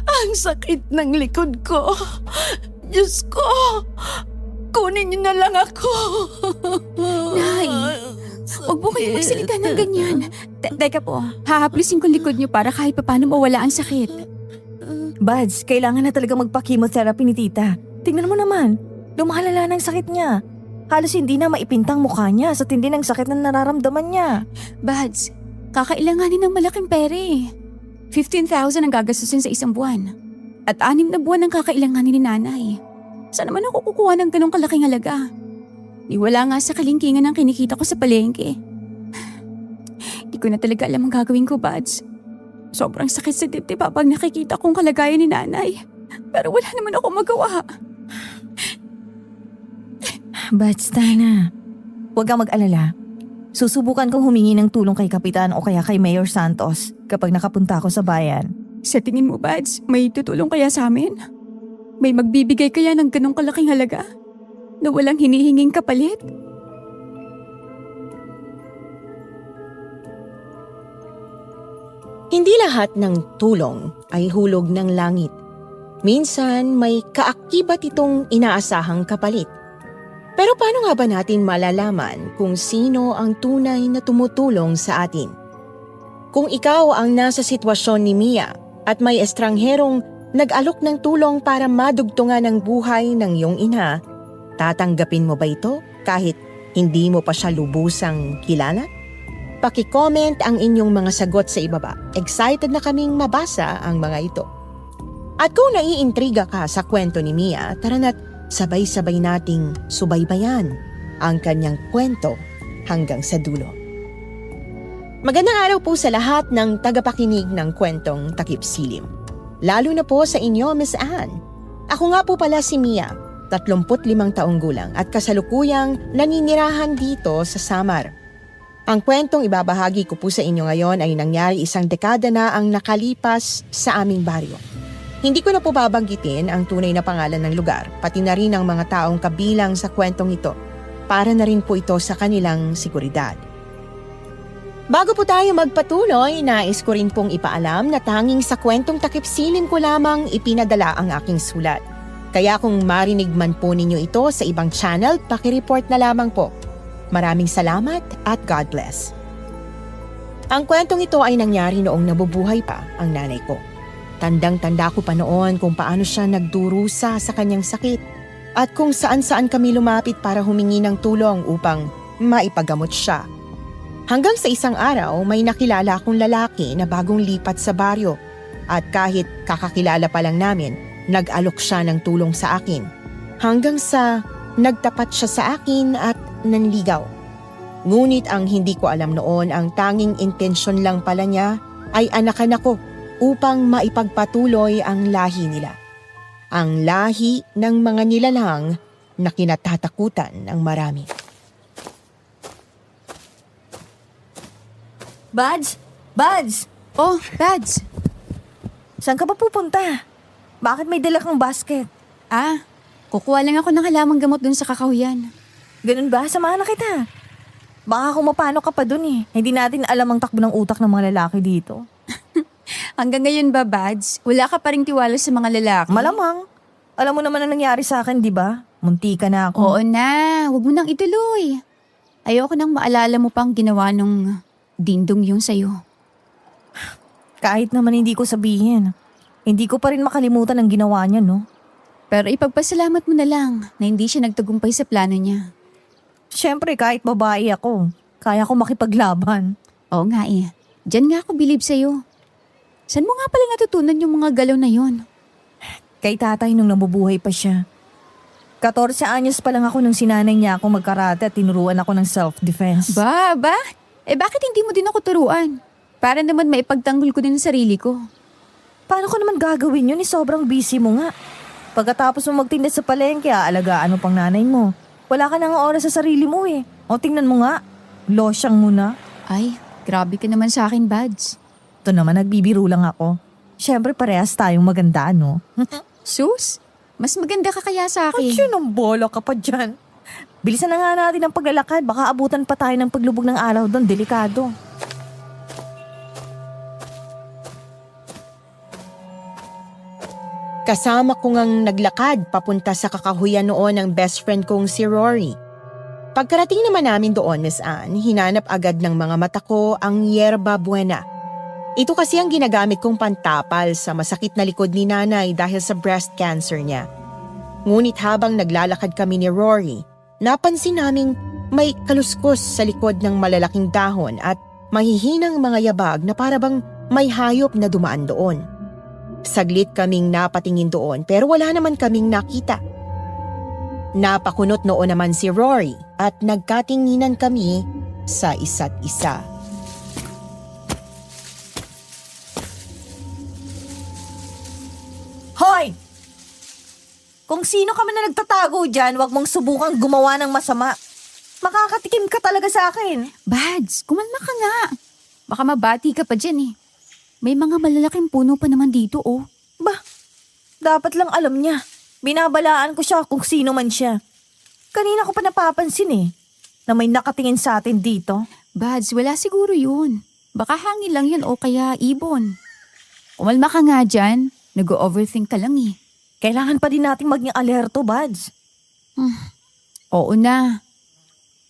Ang sakit ng likod ko. Diyos ko, kunin niyo na lang ako. Nay, huwag po kayo magsalita ng ganyan. Teka po, hahaplusin ko likod niyo para kahit papaano mawala ang sakit. Buds, kailangan na talaga magpa-chemotherapy ni tita. Tingnan mo naman, lumalala ng sakit niya. Halos hindi na maipintang mukha niya sa tindi ng sakit na nararamdaman niya. Buds, kakailanganin ng malaking pera eh. 15,000 ang gagastusin sa isang buwan. At 6 na buwan ang kakailanganin ni nanay. Saan naman ako kukuha ng ganong kalaking halaga? Wala nga sa kalingkingan ang kinikita ko sa palengke. Hindi ko na talaga alam ang gagawin ko, Buds. Sobrang sakit sa dibdib pag nakikita kong kalagayan ni nanay. Pero wala naman ako magawa. Buds, Tana, huwag kang mag-alala. Susubukan kong humingi ng tulong kay Kapitan o kaya kay Mayor Santos kapag nakapunta ako sa bayan. Sa tingin mo, Buds, may tutulong kaya sa amin? May magbibigay kaya ng ganong kalaking halaga? Na walang hinihinging kapalit? Hindi lahat ng tulong ay hulog ng langit. Minsan may kaakibat itong inaasahang kapalit. Pero paano nga ba natin malalaman kung sino ang tunay na tumutulong sa atin? Kung ikaw ang nasa sitwasyon ni Mia at may estrangherong nag-alok ng tulong para madugtungan ang buhay ng iyong ina, tatanggapin mo ba ito kahit hindi mo pa siya lubusang kilala? Paki-comment ang inyong mga sagot sa ibaba. Excited na kaming mabasa ang mga ito. At kung naiintriga ka sa kwento ni Mia, tara na't sabay-sabay nating subaybayan ang kanyang kwento hanggang sa dulo. Magandang araw po sa lahat ng tagapakinig ng kwentong Takip Silim. Lalo na po sa inyo, Miss Anne. Ako nga po pala si Mia, 35 taong gulang at kasalukuyang naninirahan dito sa Samar. Ang kwentong ibabahagi ko po sa inyo ngayon ay nangyari 1 dekada na ang nakalipas sa aming baryo. Hindi ko na po babanggitin ang tunay na pangalan ng lugar, pati na rin ang mga taong kabilang sa kwentong ito, para na rin po ito sa kanilang seguridad. Bago po tayo magpatuloy, nais ko rin pong ipaalam na tanging sa kwentong Takip Silim ko lamang ipinadala ang aking sulat. Kaya kung marinig man po ninyo ito sa ibang channel, pakireport na lamang po. Maraming salamat at God bless. Ang kwentong ito ay nangyari noong nabubuhay pa ang nanay ko. Tandang-tanda ko pa noon kung paano siya nagdurusa sa kanyang sakit at kung saan-saan kami lumapit para humingi ng tulong upang maipagamot siya. Hanggang sa isang araw may nakilala akong lalaki na bagong lipat sa baryo at kahit kakakilala pa lang namin, nag-alok siya ng tulong sa akin. Hanggang sa nagtapat siya sa akin at nanligaw. Ngunit ang hindi ko alam noon, ang tanging intensyon lang pala niya ay anakan ako upang maipagpatuloy ang lahi nila. Ang lahi ng mga nilalang na kinatatakutan ng marami. Buds! Buds! Oh, Buds. Saan ka ba pupunta? Bakit may dala kang basket? Kukuha lang ako ng halamang gamot dun sa kakahuyan. Ganun ba? Samahan na kita. Baka kung mapano ka pa dun eh. Hindi natin alam ang takbo ng utak ng mga lalaki dito. Hanggang ngayon ba, Buds? Wala ka pa ring tiwala sa mga lalaki? Malamang. Alam mo naman ang nangyari sa akin, di ba? Munti ka na ako. Oo na, huwag mo nang ituloy. Ayoko nang maalala mo pang ginawa nung dindong yung sayo. Kahit naman hindi ko sabihin. Hindi ko pa rin makalimutan ang ginawa niya, no? Pero ipagpasalamat mo na lang na hindi siya nagtagumpay sa plano niya. Siyempre, kahit babae ako, kaya ko makipaglaban. Oo nga eh. Diyan nga ako bilib sa'yo. Saan mo nga pala natutunan yung mga galaw na yon? Kay tatay nung nabubuhay pa siya. 14 anyos pa lang ako nung sinanay niya ako magkarate at tinuruan ako ng self-defense. Ba? Bakit hindi mo din ako turuan? Para naman maipagtanggol ko din ang sarili ko. Paano ko naman gagawin yun? Sobrang busy mo nga. Pagkatapos mo magtinda sa palengke, aalagaan mo pang nanay mo. Wala ka nang oras sa sarili mo eh. O tingnan mo nga, losyang mo na. Ay, grabe ka naman sa akin, Buds. Ito naman, nagbibiro lang ako. Siyempre parehas tayong maganda, no? Sus, mas maganda ka kaya sa At akin. yun ang bola ka pa dyan. Bilisan na nga natin ang paglalakad. Baka abutan pa tayo ng paglubog ng araw doon. Delikado. Kasama ko ngang naglakad papunta sa kakahuyan noon ng best friend kong si Rory. Pagkarating naman namin doon, Miss Anne, hinanap agad ng mga mata ko ang yerba buena. Ito kasi ang ginagamit kong pantapal sa masakit na likod ni nanay dahil sa breast cancer niya. Ngunit habang naglalakad kami ni Rory, napansin naming may kaluskos sa likod ng malalaking dahon at mahihinang mga yabag na parabang may hayop na dumaan doon. Saglit kaming napatingin doon pero wala naman kaming nakita. Napakunot noon naman si Rory at nagkatinginan kami sa isa't isa. Hoy! Kung sino ka man na nagtatago dyan, wag mong subukang gumawa ng masama. Makakatikim ka talaga sa akin. Bads, kumalma ka nga. Baka mabati ka pa dyan eh. May mga malalaking puno pa naman dito oh. Bah, dapat lang alam niya. Binabalaan ko siya kung sino man siya. Kanina ko pa napapansin na may nakatingin sa atin dito. Bads, wala siguro yun. Baka hangin lang yun o kaya ibon. Kumalma ka nga dyan. Nag-overthink ka lang eh. Kailangan pa din nating maging alerto, Buds. Oo na.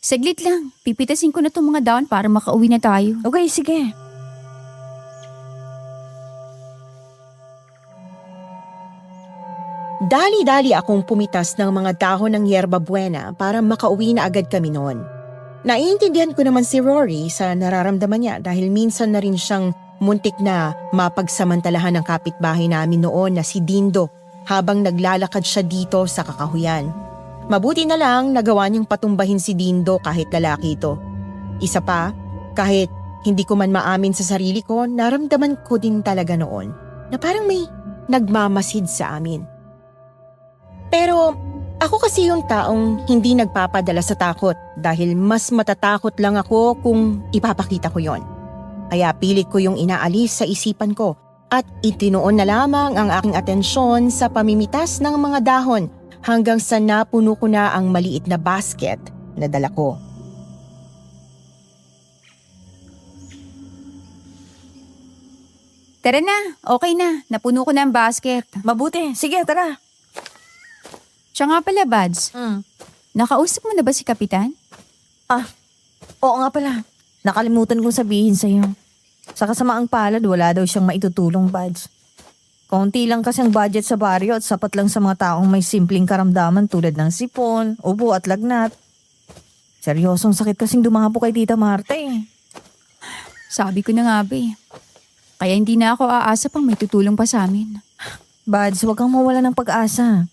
Saglit lang. Pipitasin ko na itong mga daon para makauwi na tayo. Okay, sige. Dali-dali akong pumitas ng mga dahon ng yerba buena para makauwi na agad kami noon. Naiintindihan ko naman si Rory sa nararamdaman niya dahil minsan na rin siyang muntik na mapagsamantalahan ng kapitbahay namin noon na si Dindo habang naglalakad siya dito sa kakahuyan. Mabuti na lang nagawa niyang patumbahin si Dindo kahit lalaki ito. Isa pa, kahit hindi ko man maamin sa sarili ko, naramdaman ko din talaga noon na parang may nagmamasid sa amin. Pero ako kasi yung taong hindi nagpapadala sa takot dahil mas matatakot lang ako kung ipapakita ko yon. Kaya pilit ko yung inaalis sa isipan ko at itinoon na lamang ang aking atensyon sa pamimitas ng mga dahon hanggang sa napuno ko na ang maliit na basket na dala ko. Tara na, okay na. Napuno ko na ang basket. Mabuti. Sige, tara. Siya nga pala, Bads. Nakausap mo na ba si Kapitan? Oo nga pala. Nakalimutan kong sabihin sa'yo. Sa kasamaang palad, wala daw siyang maitutulong, Buds. Konti lang kasi ang budget sa baryo at sapat lang sa mga taong may simpleng karamdaman tulad ng sipon, ubo at lagnat. Seryosong sakit kasing dumapo kay Tita Marta eh. Sabi ko na nga ba eh. Kaya hindi na ako aasa pang may tutulong pa sa amin. Buds, huwag kang mawala ng pag-asa.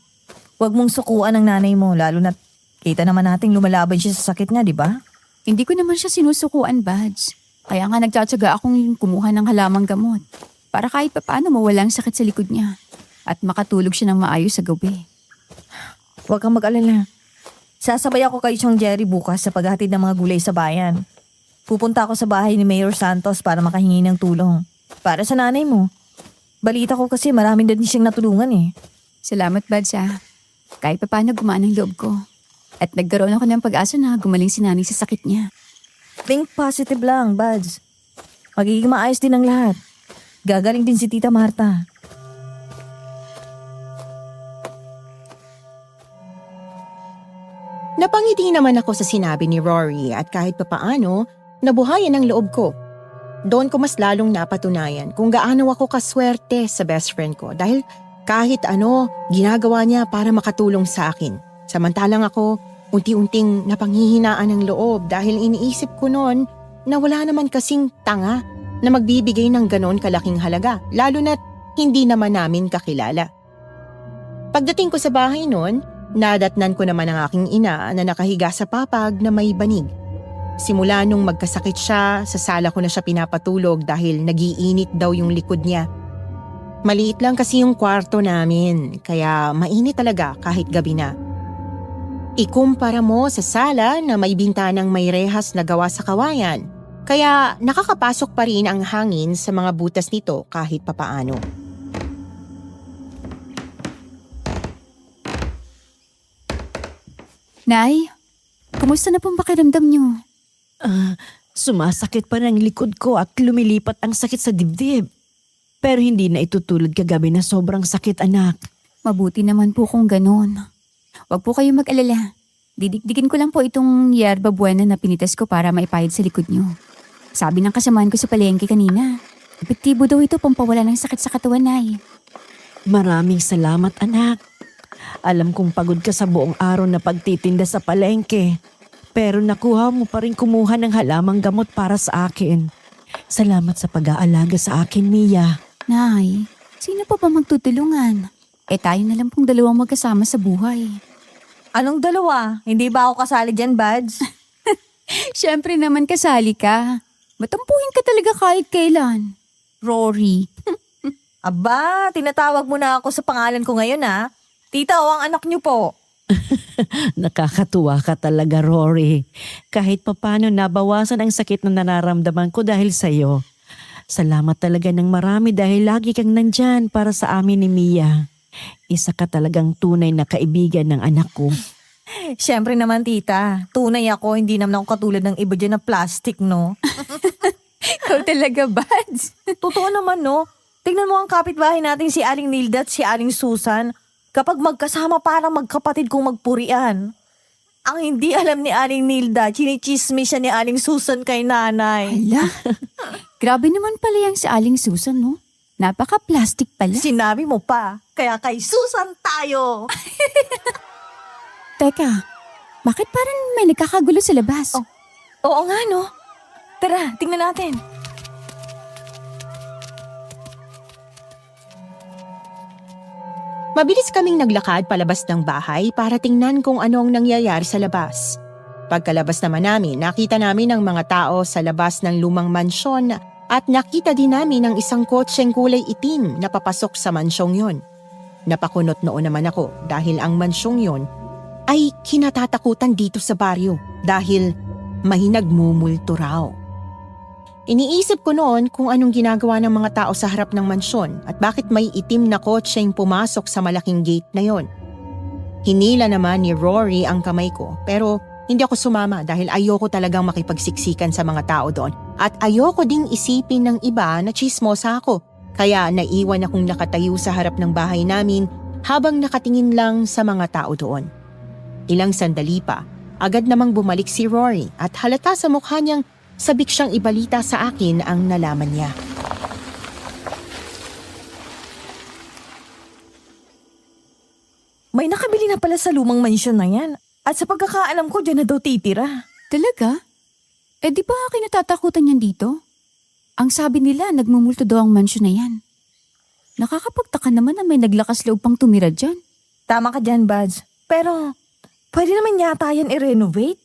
Huwag mong sukuan ang nanay mo, lalo na kita naman nating lumalaban siya sa sakit niya, di ba? Hindi ko naman siya sinusukuan, Bads. Kaya nga nagtsatsaga akong kumuha ng halamang gamot para kahit papaano mawala ang sakit sa likod niya at makatulog siya ng maayos sa gabi. Huwag kang mag-alala. Sasabay ako kay Chong Jerry bukas sa paghatid ng mga gulay sa bayan. Pupunta ako sa bahay ni Mayor Santos para makahingi ng tulong. Para sa nanay mo. Balita ko kasi maraming din siyang natulungan eh. Salamat, Bads ah. Kahit papaano gumaan ang loob ko. At nagkaroon ako ng pag-asa na gumaling si nanay sa sakit niya. Think positive lang, Buds. Magiging maayos din ang lahat. Gagaling din si Tita Marta. Napangiti naman ako sa sinabi ni Rory at kahit papaano, nabuhayan ang loob ko. Doon ko mas lalong napatunayan kung gaano ako kaswerte sa best friend ko dahil kahit ano, ginagawa niya para makatulong sa akin. Samantalang ako, unti-unting napanghihinaan ng loob dahil iniisip ko noon na wala naman kasing tanga na magbibigay ng ganon kalaking halaga, lalo na't hindi naman namin kakilala. Pagdating ko sa bahay noon, nadatnan ko naman ang aking ina na nakahiga sa papag na may banig. Simula nung magkasakit siya, sa sala ko na siya pinapatulog dahil nagiinit daw yung likod niya. Maliit lang kasi yung kwarto namin, kaya mainit talaga kahit gabi na. Ikumpara mo sa sala na may bintanang may rehas na gawa sa kawayan, kaya nakakapasok pa rin ang hangin sa mga butas nito kahit papaano. Nay, kumusta na pong pakiramdam niyo? Sumasakit pa ng likod ko at lumilipat ang sakit sa dibdib. Pero hindi na itutulad kagabi na sobrang sakit, anak. Mabuti naman po kung ganun. Huwag po kayo mag-alala. Didikdikin ko lang po itong yerba buena na pinitas ko para maipahid sa likod niyo. Sabi ng kasamaan ko sa palengke kanina, epektibo daw ito pampawala ng sakit sa katawan, Nay. Maraming salamat, anak. Alam kong pagod ka sa buong araw na pagtitinda sa palengke. Pero nakuha mo pa rin kumuha ng halamang gamot para sa akin. Salamat sa pag-aalaga sa akin, Mia. Nay, sino pa ba magtutulungan? Tayo na lang pong dalawang magkasama sa buhay. Anong dalawa? Hindi ba ako kasali dyan, Buds? Siyempre naman kasali ka. Matampuhin ka talaga kahit kailan. Rory. Aba, tinatawag mo na ako sa pangalan ko ngayon ha. Tita o ang anak niyo po. Nakakatuwa ka talaga, Rory. Kahit papano nabawasan ang sakit na nararamdaman ko dahil sa'yo. Salamat talaga ng marami dahil lagi kang nandyan para sa amin ni Mia. Isa ka talagang tunay na kaibigan ng anak ko. Siyempre naman, tita. Tunay ako, hindi naman ako katulad ng iba dyan na plastic, no? Ikaw talaga, Buds. Totoo naman, no? Tingnan mo ang kapitbahay natin si Aling Nilda at si Aling Susan. Kapag magkasama parang magkapatid kong magpurian. Ang hindi alam ni Aling Nilda, chinichismis siya ni Aling Susan kay nanay. Hala. Grabe naman pala yung si Aling Susan, no? Napaka-plastic pala. Sinabi mo pa, kaya kay Susan tayo. Teka, bakit parang may nagkakagulo sa labas? Oo nga, no? Tara, tingnan natin. Mabilis kaming naglakad palabas ng bahay para tingnan kung ano ang nangyayari sa labas. Pagkalabas naman namin, nakita namin ang mga tao sa labas ng lumang mansyon at nakita din namin ang isang kotseng kulay itim na papasok sa mansyong yon. Napakunot noon naman ako dahil ang mansyong yon ay kinatatakutan dito sa baryo dahil may nagmumulto raw. Iniisip ko noon kung anong ginagawa ng mga tao sa harap ng mansyon at bakit may itim na kotseng pumasok sa malaking gate na yon. Hinila naman ni Rory ang kamay ko pero hindi ako sumama dahil ayoko talagang makipagsiksikan sa mga tao doon at ayoko ding isipin ng iba na tsismosa ako. Kaya naiwan akong nakatayo sa harap ng bahay namin habang nakatingin lang sa mga tao doon. Ilang sandali pa, agad namang bumalik si Rory at halata sa mukha niyang sabik siyang ibalita sa akin ang nalaman niya. May nakabili na pala sa lumang mansyon na yan. At sa pagkakaalam ko, dyan na daw titira. Talaga? Di ba kinatatakutan niyan dito? Ang sabi nila, nagmumulto daw ang mansyon na yan. Nakakapagtaka naman na may naglakas loob pang tumira dyan. Tama ka dyan, Buds. Pero, pwede naman yata yan i-renovate.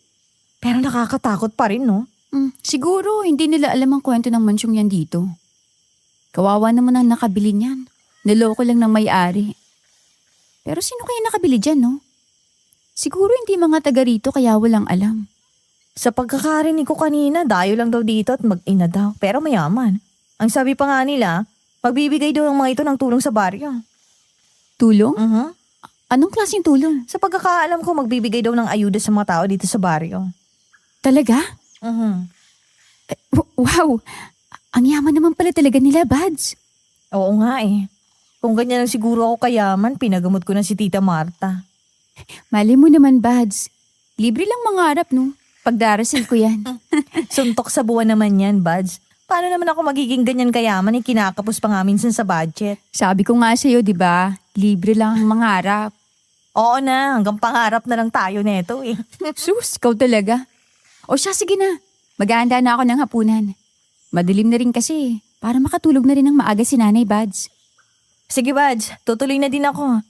Pero nakakatakot pa rin, no? Siguro hindi nila alam ang kwento ng mansyong yan dito. Kawawa naman ang nakabili niyan. Niloko lang ng may-ari. Pero sino kaya nakabili dyan, no? Siguro hindi mga taga rito kaya walang alam. Sa pagkakarinig ko kanina, dayo lang daw dito at mag-ina daw. Pero mayaman. Ang sabi pa nga nila, magbibigay daw ng mga ito ng tulong sa baryo. Tulong? Mhm. Anong klaseng tulong? Sa pagkakaalam ko, magbibigay daw ng ayuda sa mga tao dito sa baryo. Talaga? Mhm. Wow! Ang yaman naman pala talaga nila, Buds. Oo nga eh. Kung ganyan lang siguro ako kayaman, pinagamot ko na si Tita Marta. Mali mo naman, Buds. Libre lang mangarap, no? Pagdarasal ko yan. Suntok sa buwan naman yan, Buds. Paano naman ako magiging ganyan kayaman eh, kinakapos pa nga minsan sa budget. Sabi ko nga sa'yo, di ba? Libre lang ang mangarap. Oo na, hanggang pangarap na lang tayo neto eh. Sus, ikaw talaga. O siya, sige na. Maghahanda na ako ng hapunan. Madilim na rin kasi. Para makatulog na rin ng maaga si Nanay, Buds. Sige, Buds, tutuloy na din ako.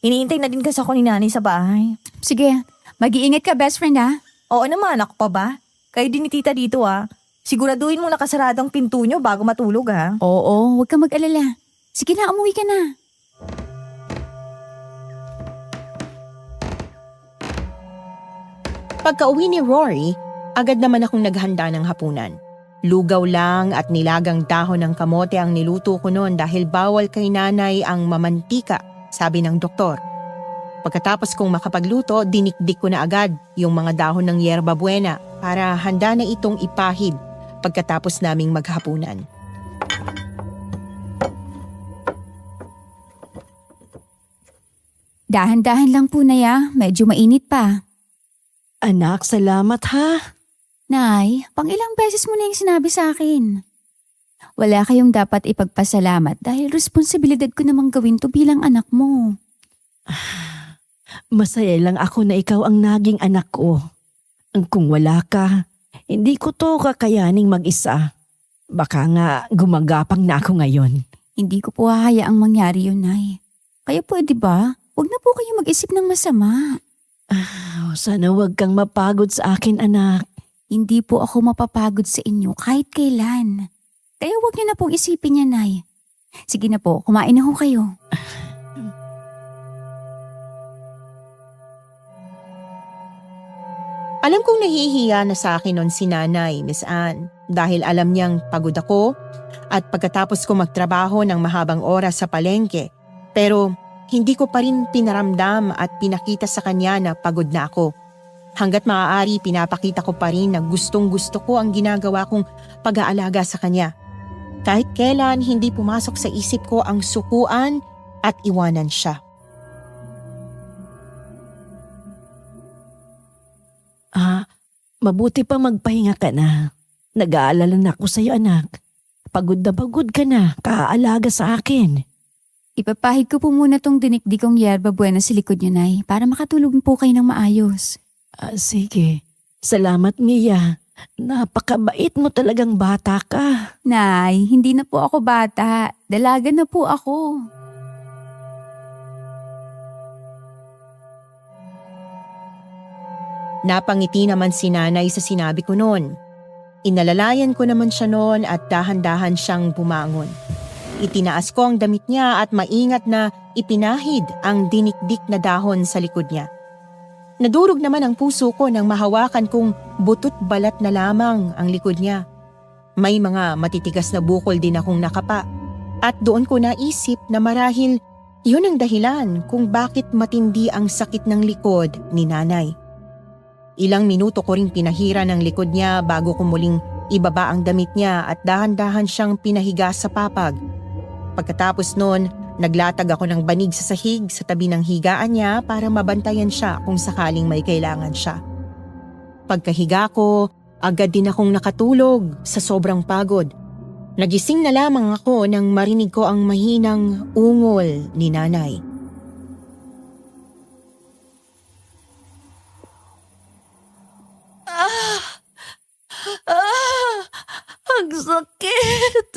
Iniintay na din kasi ako ni Nanay sa bahay. Sige, mag-iingat ka, best friend, ha? Oo naman, ako pa ba? Kayo din ni Tita dito ah. Siguraduhin mo nakasarado ang pinto nyo bago matulog ha. Oo, huwag kang mag-alala. Sige na, umuwi ka na. Pagka-uwi ni Rory, agad naman akong naghanda ng hapunan. Lugaw lang at nilagang dahon ng kamote ang niluto ko noon dahil bawal kay nanay ang mamantika, sabi ng doktor. Pagkatapos kong makapagluto, dinikdik ko na agad yung mga dahon ng yerba buena para handa na itong ipahid pagkatapos naming maghapunan. Dahan-dahan lang po, Nay, ah. Medyo mainit pa. Anak, salamat ha. Nay, pang ilang beses mo na yung sinabi sa akin. Wala kayong dapat ipagpasalamat dahil responsibilidad ko namang gawin to bilang anak mo. Masaya lang ako na ikaw ang naging anak ko. Kung wala ka, hindi ko to kakayaning mag-isa. Baka nga gumagapang na ako ngayon. Hindi ko po hahayaang mangyari yun, Nay. Kaya pwede ba? Huwag na po kayo mag-isip ng masama. Sana wag kang mapagod sa akin, anak. Hindi po ako mapapagod sa inyo kahit kailan. Kaya huwag niyo na pong isipin yan, Nay. Sige na po, kumain na ho kayo. Alam kong nahihiya na sa akin nun si Nanay, Miss Anne, dahil alam niyang pagod ako at pagkatapos ko magtrabaho ng mahabang oras sa palengke. Pero hindi ko pa rin pinaramdam at pinakita sa kanya na pagod na ako. Hanggat maaari, pinapakita ko pa rin na gustong-gusto ko ang ginagawa kong pag-aalaga sa kanya. Kahit kailan hindi pumasok sa isip ko ang sukuan at iwanan siya. Mabuti pa magpahinga ka na. Nag-aalala na ako sa'yo, anak. Pagod ka na, kaalaga sa akin. Ipapahid ko po muna tong dinikdikong yerba buena sa likod niyo, Nay, para makatulog po kayo ng maayos. Sige. Salamat, Mia. Napakabait mo talagang bata ka. Nay, hindi na po ako bata. Dalaga na po ako. Napangiti naman si Nanay sa sinabi ko noon. Inalalayan ko naman siya noon at dahan-dahan siyang bumangon. Itinaas ko ang damit niya at maingat na ipinahid ang dinikdik na dahon sa likod niya. Nadurog naman ang puso ko nang mahawakan kong butot balat na lamang ang likod niya. May mga matitigas na bukol din akong nakapa at doon ko naisip na marahil yun ang dahilan kung bakit matindi ang sakit ng likod ni Nanay. Ilang minuto ko ring pinahiran ang likod niya bago ko muling ibaba ang damit niya at dahan-dahan siyang pinahiga sa papag. Pagkatapos noon, naglatag ako ng banig sa sahig sa tabi ng higaan niya para mabantayan siya kung sakaling may kailangan siya. Pagkahiga ko, agad din akong nakatulog sa sobrang pagod. Nagising na lamang ako nang marinig ko ang mahinang ungol ni Nanay. Ang sakit.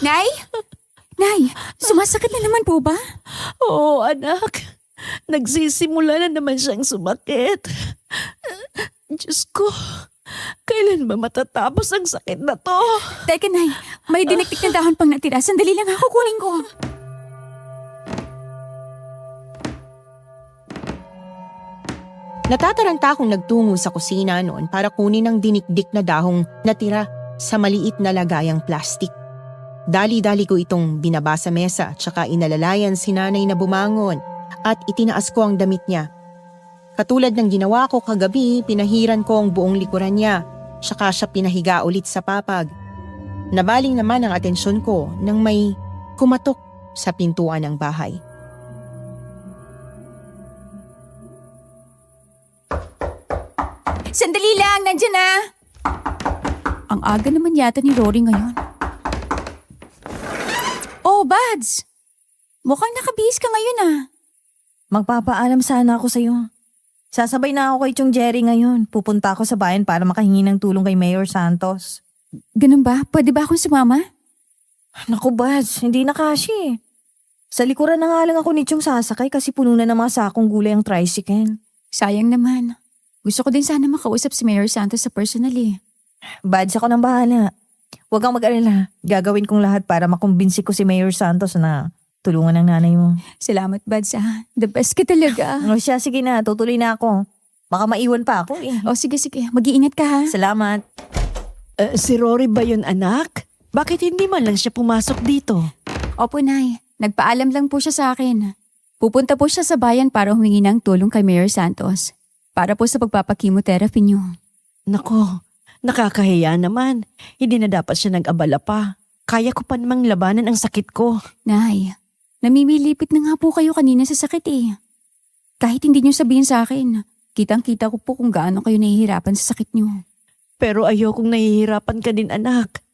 Nay? Nay, sumasakit na naman po ba? Oo, anak. Nagsisimula na naman siyang sumakit. Diyos ko, kailan ba matatapos ang sakit na to? Teka, Nay, may dinikdik na dahon pang natira. Sandali lang ako, kunin ko. Natataranta akong nagtungo sa kusina noon para kunin ang dinikdik na dahong natira sa maliit na lagayang plastik. Dali-dali ko itong binaba sa mesa tsaka inalalayan si Nanay na bumangon at itinaas ko ang damit niya. Katulad ng ginawa ko kagabi, pinahiran ko ang buong likuran niya tsaka siya pinahiga ulit sa papag. Nabaling naman ang atensyon ko nang may kumatok sa pintuan ng bahay. Sandali lang, nandiyan na. Ang aga naman yata ni Rory ngayon. Oh, Buds! Mukhang nakabihis ka ngayon ah. Magpapaalam sana ako sa'yo. Sasabay na ako kay Chong Jerry ngayon. Pupunta ako sa bayan para makahingi ng tulong kay Mayor Santos. Ganun ba? Pwede ba akong sumama? Naku, Buds, hindi na kasi. Sa likuran na nga lang ako ni Chong sasakay kasi puno na ng mga sakong gulay ang tricycle. Sayang naman. Gusto ko din sana makausap si Mayor Santos sa personal eh. Buds, ako nang bahala. Huwag kang mag-alala. Gagawin kong lahat para makumbinsi ko si Mayor Santos na tulungan ng nanay mo. Salamat, Buds ah. The best ka talaga. O siya, sige na. Tutuloy na ako. Baka maiwan pa ako eh. Oh, sige. Mag-iingat ka ha. Salamat. Si Rory ba yun, anak? Bakit hindi man lang siya pumasok dito? Opo, Nay. Nagpaalam lang po siya sa akin. Pupunta po siya sa bayan para humingi ng tulong kay Mayor Santos. Para po sa pagpapakimotherapy niyo. Nako, nakakahiya naman. Hindi na dapat siya nag-abala pa. Kaya ko pa namang labanan ang sakit ko. Nay, namimilipit na nga po kayo kanina sa sakit eh. Kahit hindi niyo sabihin sa akin, kitang-kita ko po kung gaano kayo nahihirapan sa sakit niyo. Pero ayokong nahihirapan ka din, anak.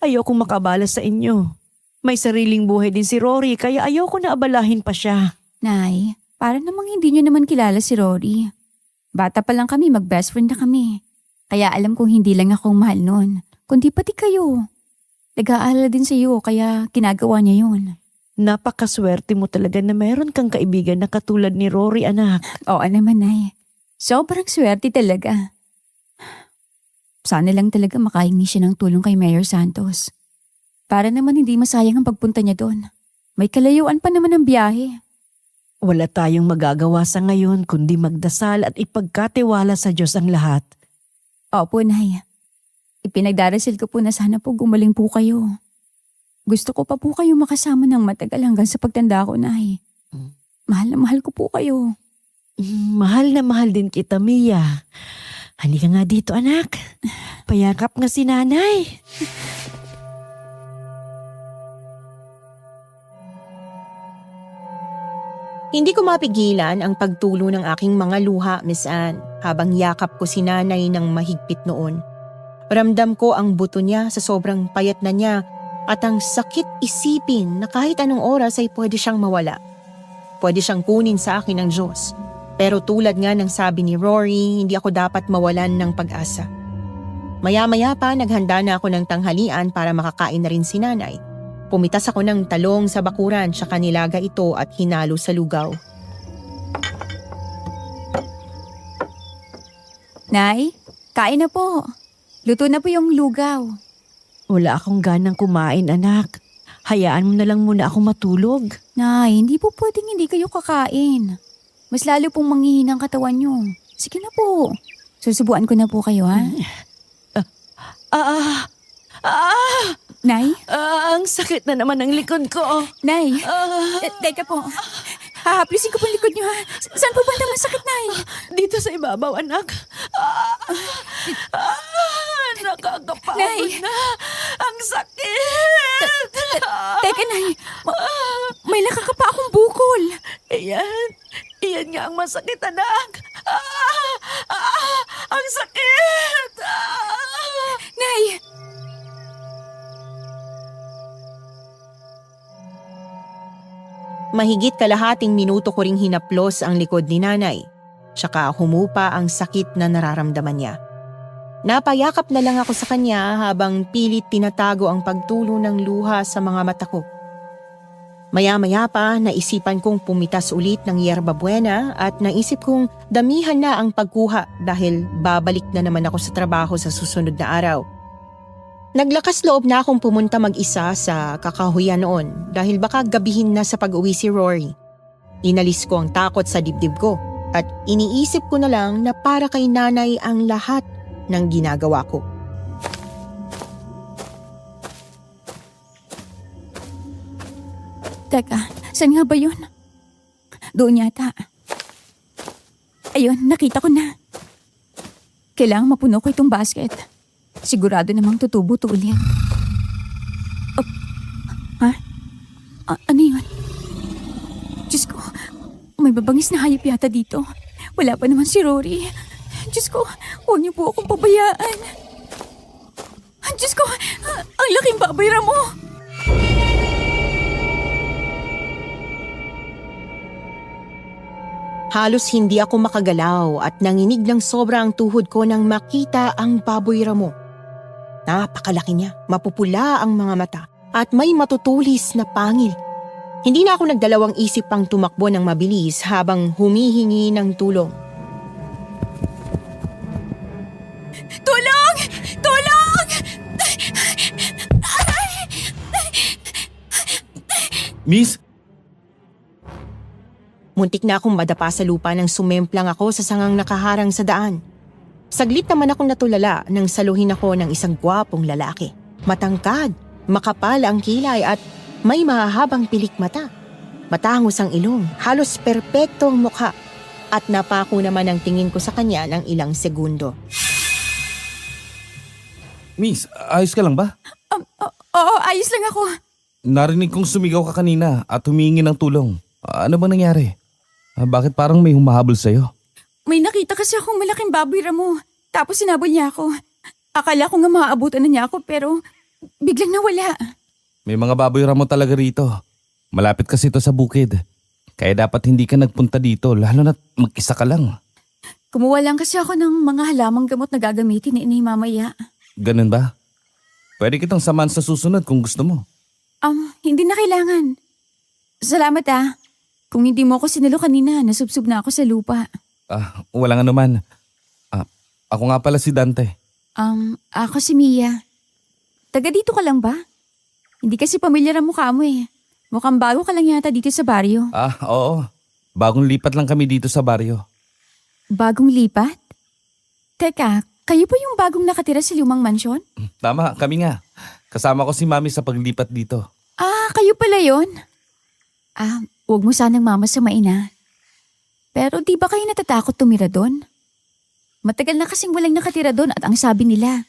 Ayokong makabala sa inyo. May sariling buhay din si Rory, kaya ayoko na abalahin pa siya. Nay, para namang hindi niyo naman kilala si Rory. Bata pa lang kami, mag-best friend na kami. Kaya alam kong hindi lang akong mahal nun, kundi pati kayo. Nag-aalala din sa iyo, kaya ginagawa niya yun. Napakaswerte mo talaga na meron kang kaibigan na katulad ni Rory, anak. Oo naman, Nay. Sobrang swerte talaga. Sana lang talaga makahingi siya ng tulong kay Mayor Santos. Para naman hindi masayang ang pagpunta niya doon. May kalayuan pa naman ang biyahe. Wala tayong magagawa sa ngayon kundi magdasal at ipagkatiwala sa Diyos ang lahat. Opo, Nay. Ipinagdarasal ko po na sana po gumaling po kayo. Gusto ko pa po kayo makasama ng matagal hanggang sa pagtanda ko, Nay. Mahal na mahal ko po kayo. Mahal na mahal din kita, Mia. Halika nga dito, anak. Payakap nga si nanay. Hindi ko mapigilan ang pagtulo ng aking mga luha, Miss Anne, habang yakap ko si nanay ng mahigpit noon. Ramdam ko ang buto niya sa sobrang payat na niya at ang sakit isipin na kahit anong oras ay pwede siyang mawala. Pwede siyang kunin sa akin ng Diyos. Pero tulad nga ng sabi ni Rory, hindi ako dapat mawalan ng pag-asa. Maya-maya pa naghanda na ako ng tanghalian para makakain na rin si nanay. Pumitas ako ng talong sa bakuran tsaka nilaga ito at hinalo sa lugaw. Nay, kain na po. Luto na po yung lugaw. Wala akong ganang kumain, anak. Hayaan mo na lang muna ako matulog. Nay, hindi po pwedeng hindi kayo kakain. Mas lalo pong manghihinang katawan nyo. Sige na po. Susubuan ko na po kayo, ha? Nay? Ang sakit na naman ng likod ko. Nay? Teka po. Hahaplusin ko po ang likod nyo, ha? Saan po banda masakit, Nay? Dito sa ibabaw, anak. Nakakapagod Nay! na. Ang sakit. Teka, Nay. May nakakapa akong bukol. Iyan nga ang masakit, anak. Ang sakit. Nay! Mahigit kalahating minuto ko ring hinaplos ang likod ni nanay. Tsaka humupa ang sakit na nararamdaman niya. Napayakap na lang ako sa kanya habang pilit tinatago ang pagtulo ng luha sa mga mata ko. Maya-maya pa naisipan kong pumitas ulit ng yerba buena at naisip kong damihan na ang pagkuha dahil babalik na naman ako sa trabaho sa susunod na araw. Naglakas loob na akong pumunta mag-isa sa kakahuyan noon dahil baka gabihin na sa pag-uwi si Rory. Inalis ko ang takot sa dibdib ko at iniisip ko na lang na para kay nanay ang lahat ng ginagawa ko. Teka, saan nga ba yun? Doon yata. Ayun, nakita ko na. Kailangang mapuno ko itong basket. Sigurado namang tutubo to ulit. Ha? Ano yun? Diyos ko, may babangis na hayop yata dito. Wala pa naman si Rory. Diyos ko, huwag niyo po akong pabayaan. Diyos ko, ang laking babayra mo. Halos hindi ako makagalaw at nanginig ng sobra ang tuhod ko nang makita ang baboy ramo. Napakalaki niya, mapupula ang mga mata at may matutulis na pangil. Hindi na ako nagdalawang isip pang tumakbo ng mabilis habang humihingi ng tulong. Tulong! Tulong! Miss? Muntik na akong madapa sa lupa nang sumemplang ako sa sangang nakaharang sa daan. Saglit naman akong natulala nang saluhin ako ng isang gwapong lalaki. Matangkad, makapal ang kilay at may mahahabang pilik mata. Matangos ang ilong, halos perpekto ang mukha at napako naman ang tingin ko sa kanya ng ilang segundo. Miss, ayos ka lang ba? Oo, ayos lang ako. Narinig kong sumigaw ka kanina at humingi ng tulong. Ano ba nangyari? Bakit parang may humahabol sa'yo? May nakita kasi akong malaking baboy ramo. Tapos sinabol niya ako. Akala ko nga maaabutan na niya ako pero biglang nawala. May mga baboy ramo talaga rito. Malapit kasi ito sa bukid. Kaya dapat hindi ka nagpunta dito, lalo na't mag-isa ka lang. Kumuha lang kasi ako ng mga halamang gamot na gagamitin ni inay mamaya. Ganun ba? Pwede kitang samahan sa susunod kung gusto mo. Hindi na kailangan. Salamat Kung hindi mo ako sinalo kanina, nasubsob na ako sa lupa. Walang anuman. Ako nga pala si Dante. Ako si Mia. Taga dito ka lang ba? Hindi kasi pamilyar ang mukha mo eh. Mukhang bago ka lang yata dito sa baryo. Oo. Bagong lipat lang kami dito sa baryo. Bagong lipat? Teka, kayo po yung bagong nakatira sa lumang mansyon? Tama, kami nga. Kasama ko si Mami sa paglipat dito. Kayo pala yon. Huwag mo sanang mamasamain Pero di ba kayo natatakot tumira doon? Matagal na kasing walang nakatira doon at ang sabi nila,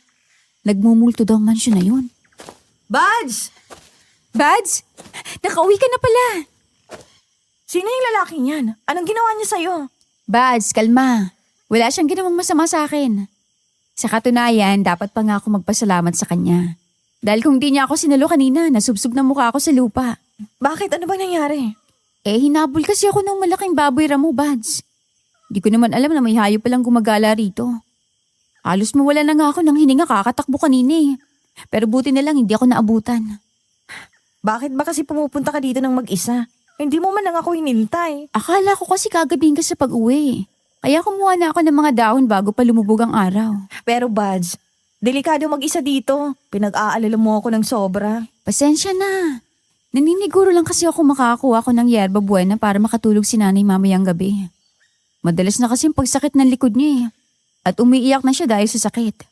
nagmumulto daw ang mansyon na yun. Buds! Bads, nakauwi ka na pala. Sino yung lalaki niyan? Anong ginawa niya sa'yo? Bads, kalma. Wala siyang ginawang masama sa akin. Sa katunayan, dapat pa nga ako magpasalamat sa kanya. Dahil kung di niya ako sinalo kanina, nasubsob na mukha ako sa lupa. Bakit? Ano ba nangyari? Hinabol kasi ako ng malaking baboy ramo, Bads. Di ko naman alam na may hayop palang gumagala rito. Halos mawala na nga ako ng hininga kakatakbo kanina eh. Pero buti na lang hindi ako naabutan. Bakit ba kasi pumupunta ka dito ng mag-isa? Hindi mo man lang ako hinintay. Akala ko kasi kagabihin ka sa pag-uwi. Kaya kumuha na ako ng mga dahon bago pa lumubog ang araw. Pero Buds, delikado mag-isa dito. Pinag-aalala mo ako ng sobra. Pasensya na. Naniniguro lang kasi ako makakakuha ko ng yerba buena para makatulog si nanay mamayang gabi. Madalas na kasi yung pagsakit ng likod niya eh. At umiiyak na siya dahil sa sakit.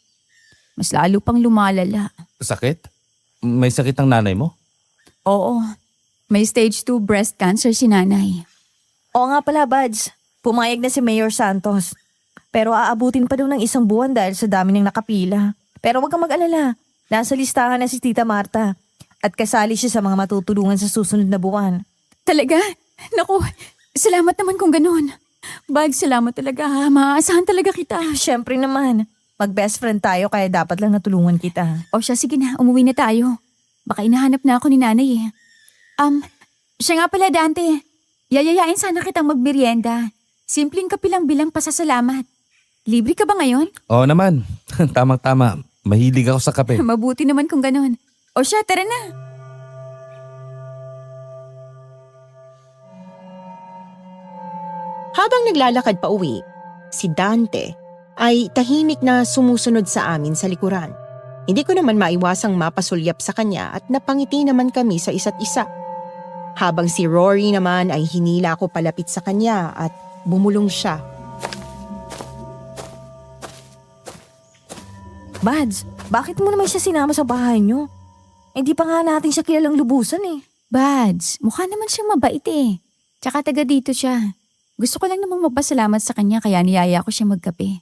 Mas lalo pang lumalala. Sakit? May sakit ang nanay mo? Oo, may stage 2 breast cancer si nanay. Oo nga pala, Buds. Pumayag na si Mayor Santos. Pero aabutin pa daw ng 1 buwan dahil sa dami ng nakapila. Pero wag kang mag-alala. Nasa listahan na si Tita Marta. At kasali siya sa mga matutulungan sa susunod na buwan. Talaga? Naku, salamat naman kung ganun. Bag, salamat talaga ha. Maaasahan talaga kita. Siyempre naman. Mag-best friend tayo kaya dapat lang natulungan kita. O siya, sige na, umuwi na tayo. Baka inahanap na ako ni nanay eh. Siya nga pala, Dante. Yayayain sana kitang magmerienda. Simpleng kape lang bilang pasasalamat. Libre ka ba ngayon? Oo naman. Tamang-tama. Mahilig ako sa kape. Mabuti naman kung ganun. O siya, tara na. Habang naglalakad pa uwi, si Dante ay tahimik na sumusunod sa amin sa likuran. Hindi ko naman maiwasang mapasulyap sa kanya at napangiti naman kami sa isa't isa. Habang si Rory naman ay hinila ko palapit sa kanya at bumulong siya. Buds, bakit mo naman siya sinama sa bahay niyo? Hindi pa nga natin siya kilalang lubusan eh. Bads, mukha naman siyang mabait eh. Tsaka taga dito siya. Gusto ko lang namang magpasalamat sa kanya kaya niyaya ko siya magkape.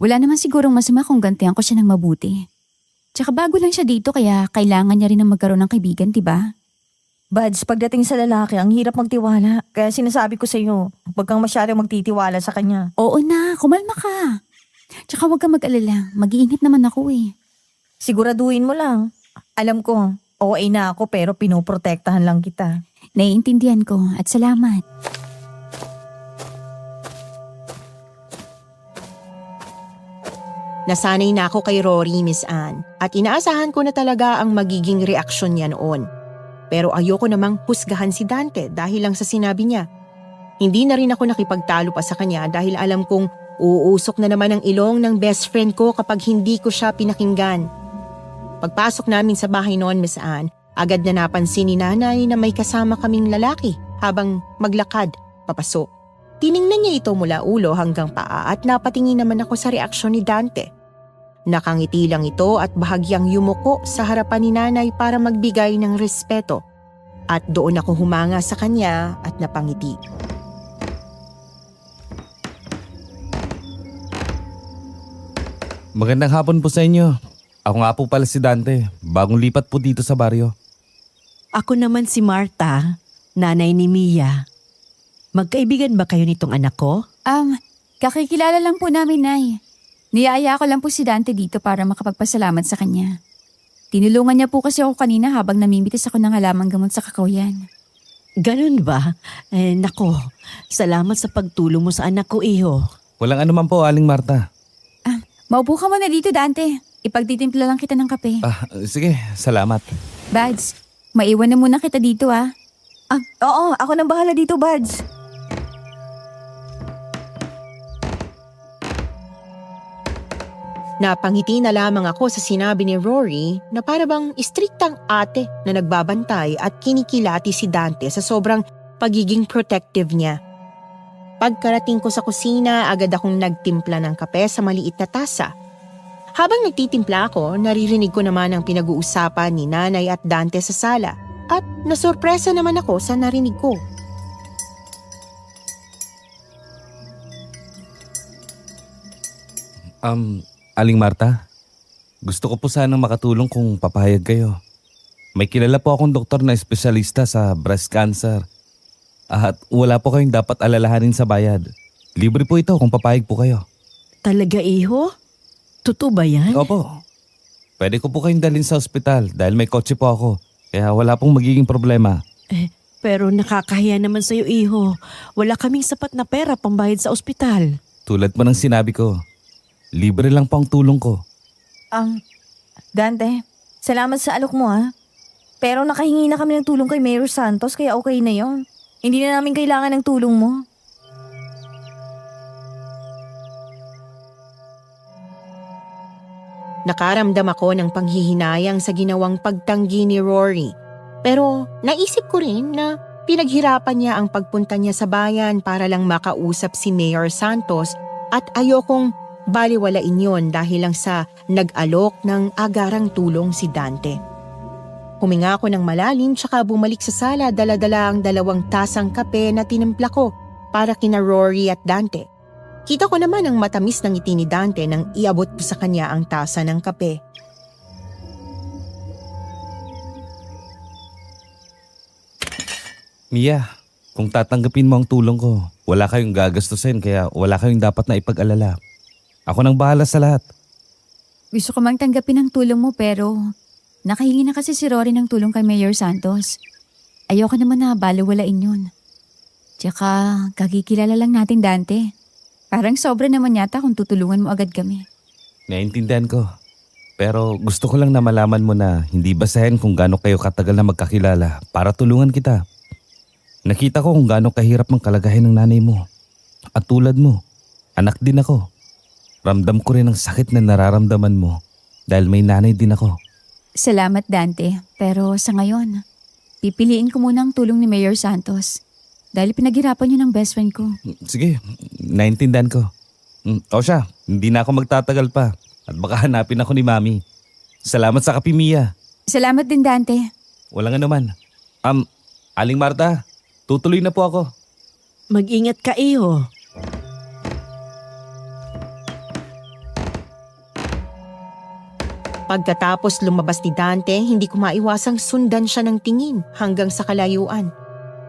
Wala naman sigurong masama kung gantihan ko siya ng mabuti. Tsaka bago lang siya dito kaya kailangan niya rin ng magkaroon ng kaibigan, diba? Buds, pagdating sa lalaki, ang hirap magtiwala. Kaya sinasabi ko sa iyo, huwag kang masyadong magtitiwala sa kanya. Oo na, kumalma ka. Tsaka huwag kang mag-alala, mag-iingat naman ako eh. Siguraduhin mo lang. Alam ko, OA na ako pero pinoprotektahan lang kita. Naiintindihan ko at salamat. Nasanay na ako kay Rory, Miss Anne, at inaasahan ko na talaga ang magiging reaksyon niya noon. Pero ayoko namang husgahan si Dante dahil lang sa sinabi niya. Hindi na rin ako nakipagtalo pa sa kanya dahil alam kong uusok na naman ang ilong ng best friend ko kapag hindi ko siya pinakinggan. Pagpasok namin sa bahay noon, Miss Anne, agad na napansin ni nanay na may kasama kaming lalaki habang maglakad papasok. Tiningnan niya ito mula ulo hanggang paa at napatingin naman ako sa reaksyon ni Dante. Nakangiti lang ito at bahagyang yumuko sa harapan ni nanay para magbigay ng respeto. At doon ako humanga sa kanya at napangiti. Magandang hapon po sa inyo. Ako nga po pala si Dante. Bagong lipat po dito sa baryo. Ako naman si Marta, nanay ni Mia. Magkaibigan ba kayo nitong anak ko? Kakikilala lang po namin, Nay. Niyaya ko lang po si Dante dito para makapagpasalamat sa kanya. Tinulungan niya po kasi ako kanina habang namimitis ako ng halamang gamot sa kakahuyan. Ganun ba? Nako, salamat sa pagtulong mo sa anak ko, iho. Walang anuman po, Aling Marta. Maupo ka muna dito, Dante. Ipagtitimpla lang kita ng kape. Sige, salamat. Bads, maiwan na muna kita dito Oo, ako nang bahala dito, Buds. Napangiti na lamang ako sa sinabi ni Rory na para bang istriktang ate na nagbabantay at kinikilati si Dante sa sobrang pagiging protective niya. Pagkarating ko sa kusina, agad akong nagtimpla ng kape sa maliit na tasa. Habang nagtitimpla ako, naririnig ko naman ang pinag-uusapan ni Nanay at Dante sa sala at nasurpresa naman ako sa narinig ko. Aling Marta, gusto ko po sanang makatulong kung papayag kayo. May kilala po akong doktor na espesyalista sa breast cancer. At wala po kayong dapat alalahanin sa bayad. Libre po ito kung papayag po kayo. Talaga, iho? Totoo ba yan? Opo. Pwede ko po kayong dalhin sa ospital dahil may kotse po ako. Kaya wala pong magiging problema. Pero nakakahiya naman sa'yo, iho. Wala kaming sapat na pera pambayad sa ospital. Tulad po ng sinabi ko, libre lang po ang tulong ko. Dante, salamat sa alok mo Pero nakahingi na kami ng tulong kay Mayor Santos kaya okay na yon. Hindi na namin kailangan ng tulong mo. Nakaramdam ako ng panghihinayang sa ginawang pagtanggi ni Rory. Pero naisip ko rin na pinaghirapan niya ang pagpunta niya sa bayan para lang makausap si Mayor Santos at ayokong baliwalain yon dahil lang sa nag-alok ng agarang tulong si Dante. Huminga ako ng malalim tsaka bumalik sa sala dala-dala ang 2 tasang kape na tinimpla ko para kina Rory at Dante. Kita ko naman ang matamis ng ngiti ni Dante nang iabot ko sa kanya ang tasa ng kape. Mia, kung tatanggapin mo ang tulong ko, wala kayong gagastusin kaya wala kayong dapat na ipag-alala. Ako nang bahala sa lahat. Gusto ko mang tanggapin ang tulong mo pero nakahingi na kasi si Rory ng tulong kay Mayor Santos. Ayoko naman na baliwalain yun. Tsaka kakikilala lang natin, Dante. Parang sobra naman yata kung tutulungan mo agad kami. Naiintindihan ko. Pero gusto ko lang na malaman mo na hindi basahin kung gaano kayo katagal na magkakilala para tulungan kita. Nakita ko kung gaano kahirap ang kalagayan ng nanay mo. At tulad mo, anak din ako. Ramdam ko rin ang sakit na nararamdaman mo dahil may nanay din ako. Salamat, Dante. Pero sa ngayon, pipiliin ko muna ang tulong ni Mayor Santos. Dahil pinaghirapan niyo ng best friend ko. Sige, naintindihan ko. O siya, hindi na ako magtatagal pa. At baka hanapin ako ni Mami. Salamat sa kape, Mia. Salamat din, Dante. Walang anuman. Aling Marta, tutuloy na po ako. Mag-ingat ka, iho. Pagkatapos lumabas ni Dante, hindi ko maiwasang sundan siya ng tingin hanggang sa kalayuan.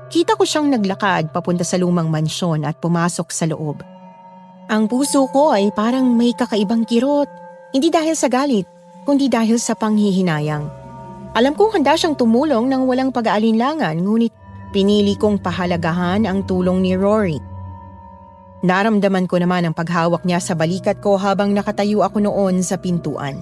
Kita ko siyang naglakad papunta sa lumang mansyon at pumasok sa loob. Ang puso ko ay parang may kakaibang kirot. Hindi dahil sa galit, kundi dahil sa panghihinayang. Alam kong handa siyang tumulong ng walang pag-aalinlangan, ngunit pinili kong pahalagahan ang tulong ni Rory. Naramdaman ko naman ang paghawak niya sa balikat ko habang nakatayo ako noon sa pintuan.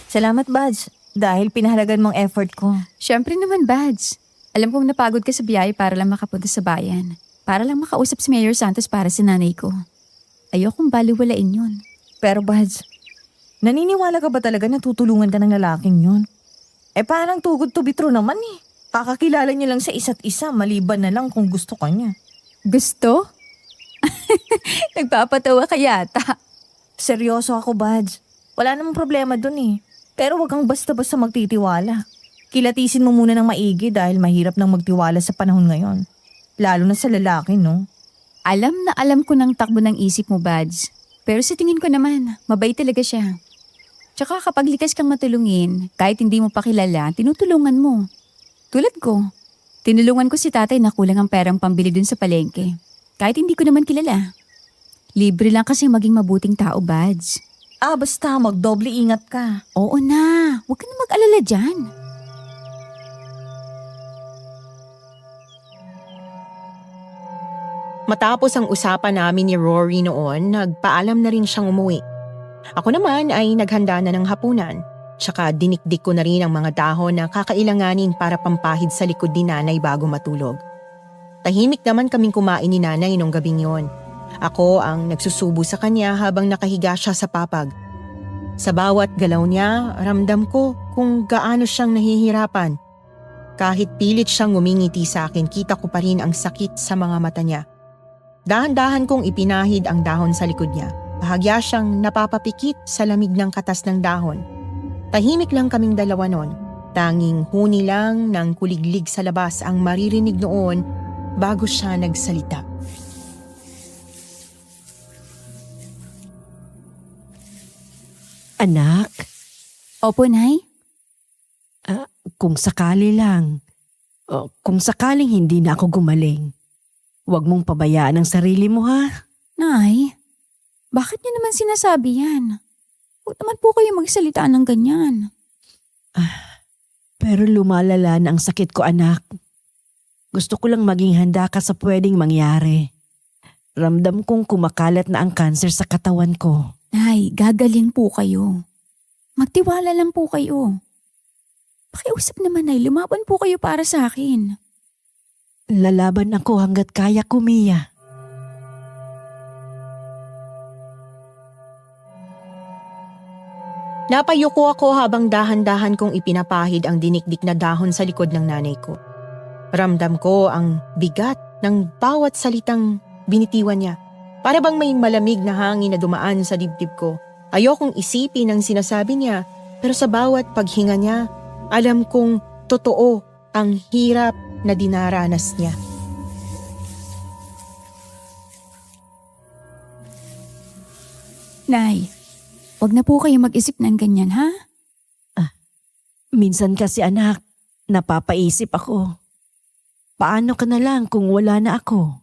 Salamat, Buds. Dahil pinahalagan mong effort ko. Siyempre naman, Bads. Alam kong napagod ka sa biyahe para lang makapunta sa bayan. Para lang makausap si Mayor Santos para sa nanay ko. Ayokong baliwalain yun. Pero Buds, naniniwala ka ba talaga na tutulungan ka ng lalaking yun? Parang too good to be true naman Kakakilala niyo lang sa isa't isa maliban na lang kung gusto ka niya. Gusto? Nagpapatawa ka yata. Seryoso ako, Buds. Wala namang problema dun Pero wag kang basta-basta magtitiwala. Kilatisin mo muna ng maigi dahil mahirap nang magtiwala sa panahon ngayon. Lalo na sa lalaki, no? Alam na alam ko ng takbo ng isip mo, Bads. Pero sa tingin ko naman, mabait talaga siya. Tsaka kapag likas kang matulungin, kahit hindi mo pa kilala, tinutulungan mo. Tulad ko, tinulungan ko si tatay na kulang ang perang pambili dun sa palengke. Kahit hindi ko naman kilala. Libre lang kasi maging mabuting tao, Bads. Basta magdoble ingat ka. Oo na, huwag ka na mag-alala dyan. Matapos ang usapan namin ni Rory noon, nagpaalam na rin siyang umuwi. Ako naman ay naghanda na ng hapunan. Tsaka dinikdik ko na rin ang mga dahon na kakailanganin para pampahid sa likod ni nanay bago matulog. Tahimik naman kaming kumain ni nanay nung gabing yon. Ako ang nagsusubo sa kanya habang nakahiga siya sa papag. Sa bawat galaw niya, ramdam ko kung gaano siyang nahihirapan. Kahit pilit siyang ngumingiti sa akin, kita ko pa rin ang sakit sa mga mata niya. Dahan-dahan kong ipinahid ang dahon sa likod niya. Bahagya siyang napapapikit sa lamig ng katas ng dahon. Tahimik lang kaming dalawa noon. Tanging huni lang ng kuliglig sa labas ang maririnig noon bago siya nagsalita. Anak, Opo, Nay. kung sakali lang, kung sakaling hindi na ako gumaling, huwag mong pabayaan ang sarili mo ha. Nay, bakit niyo naman sinasabi yan? Huwag naman po kayo magsalita ng ganyan. Pero lumalala na ang sakit ko anak. Gusto ko lang maging handa ka sa pwedeng mangyari. Ramdam kong kumakalat na ang cancer sa katawan ko. Nay, gagaling po kayo. Magtiwala lang po kayo. Pakiusap naman, Nay, lumaban po kayo para sa akin. Lalaban ako hanggat kaya ko, Mia. Napayuko ako habang dahan-dahan kong ipinapahid ang dinikdik na dahon sa likod ng nanay ko. Ramdam ko ang bigat ng bawat salitang binitiwan niya. Para bang may malamig na hangin na dumaan sa dibdib ko. Ayokong isipin ang sinasabi niya, pero sa bawat paghinga niya, alam kong totoo ang hirap na dinaranas niya. Nay, wag na po kayo mag-isip ng ganyan, ha? Minsan kasi anak, napapaisip ako. Paano ka na lang kung wala na ako?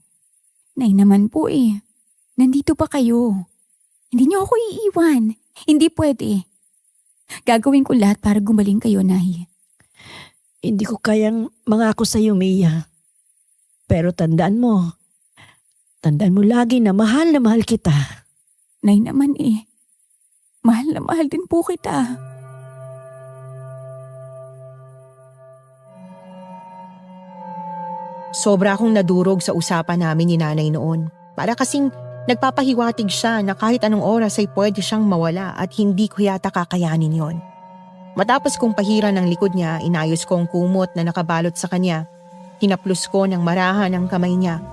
Nay naman po eh. Nandito pa kayo. Hindi niyo ako iiwan. Hindi pwede. Gagawin ko lahat para gumaling kayo, Nay. Hindi ko kayang mangako sa iyo, Mia. Pero tandaan mo lagi na mahal kita. Nay naman eh. Mahal na mahal din po kita. Sobra akong nadurog sa usapan namin ni nanay noon. Para kasing nagpapahiwatig siya na kahit anong oras ay pwede siyang mawala at hindi ko yata kakayanin yon. Matapos kong pahiran ng likod niya, inayos ko ang kumot na nakabalot sa kanya. Hinaplos ko ng marahan ang kamay niya.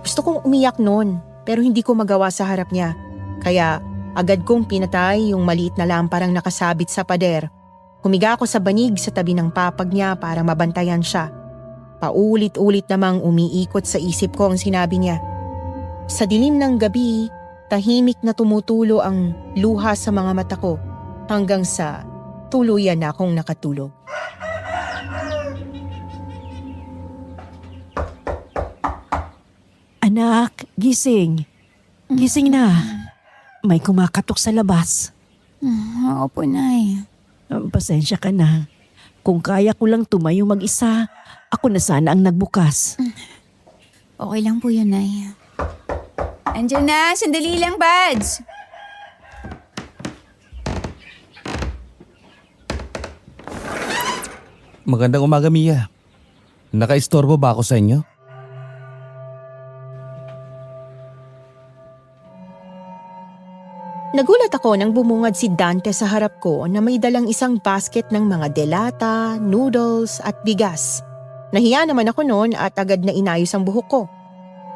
Gusto kong umiyak noon pero hindi ko magawa sa harap niya. Kaya agad kong pinatay yung maliit na lamparang nakasabit sa pader. Humiga ako sa banig sa tabi ng papag niya para mabantayan siya. Paulit-ulit namang umiikot sa isip ko ang sinabi niya. Sa dilim ng gabi, tahimik na tumutulo ang luha sa mga mata ko hanggang sa tuluyan na akong nakatulog. Anak, gising. Gising na. May kumakatok sa labas. Opo, Nay. Pasensya ka na. Kung kaya ko lang tumayo mag-isa, ako na sana ang nagbukas. Okay lang po yun, Nay. Andiyan na, sandali lang, Bads. Magandang umaga, Mia. Nakaistorbo ba ako sa inyo? Nagulat ako nang bumungad si Dante sa harap ko na may dalang isang basket ng mga delata, noodles at bigas. Nahiya naman ako noon at agad na inayos ang buhok ko.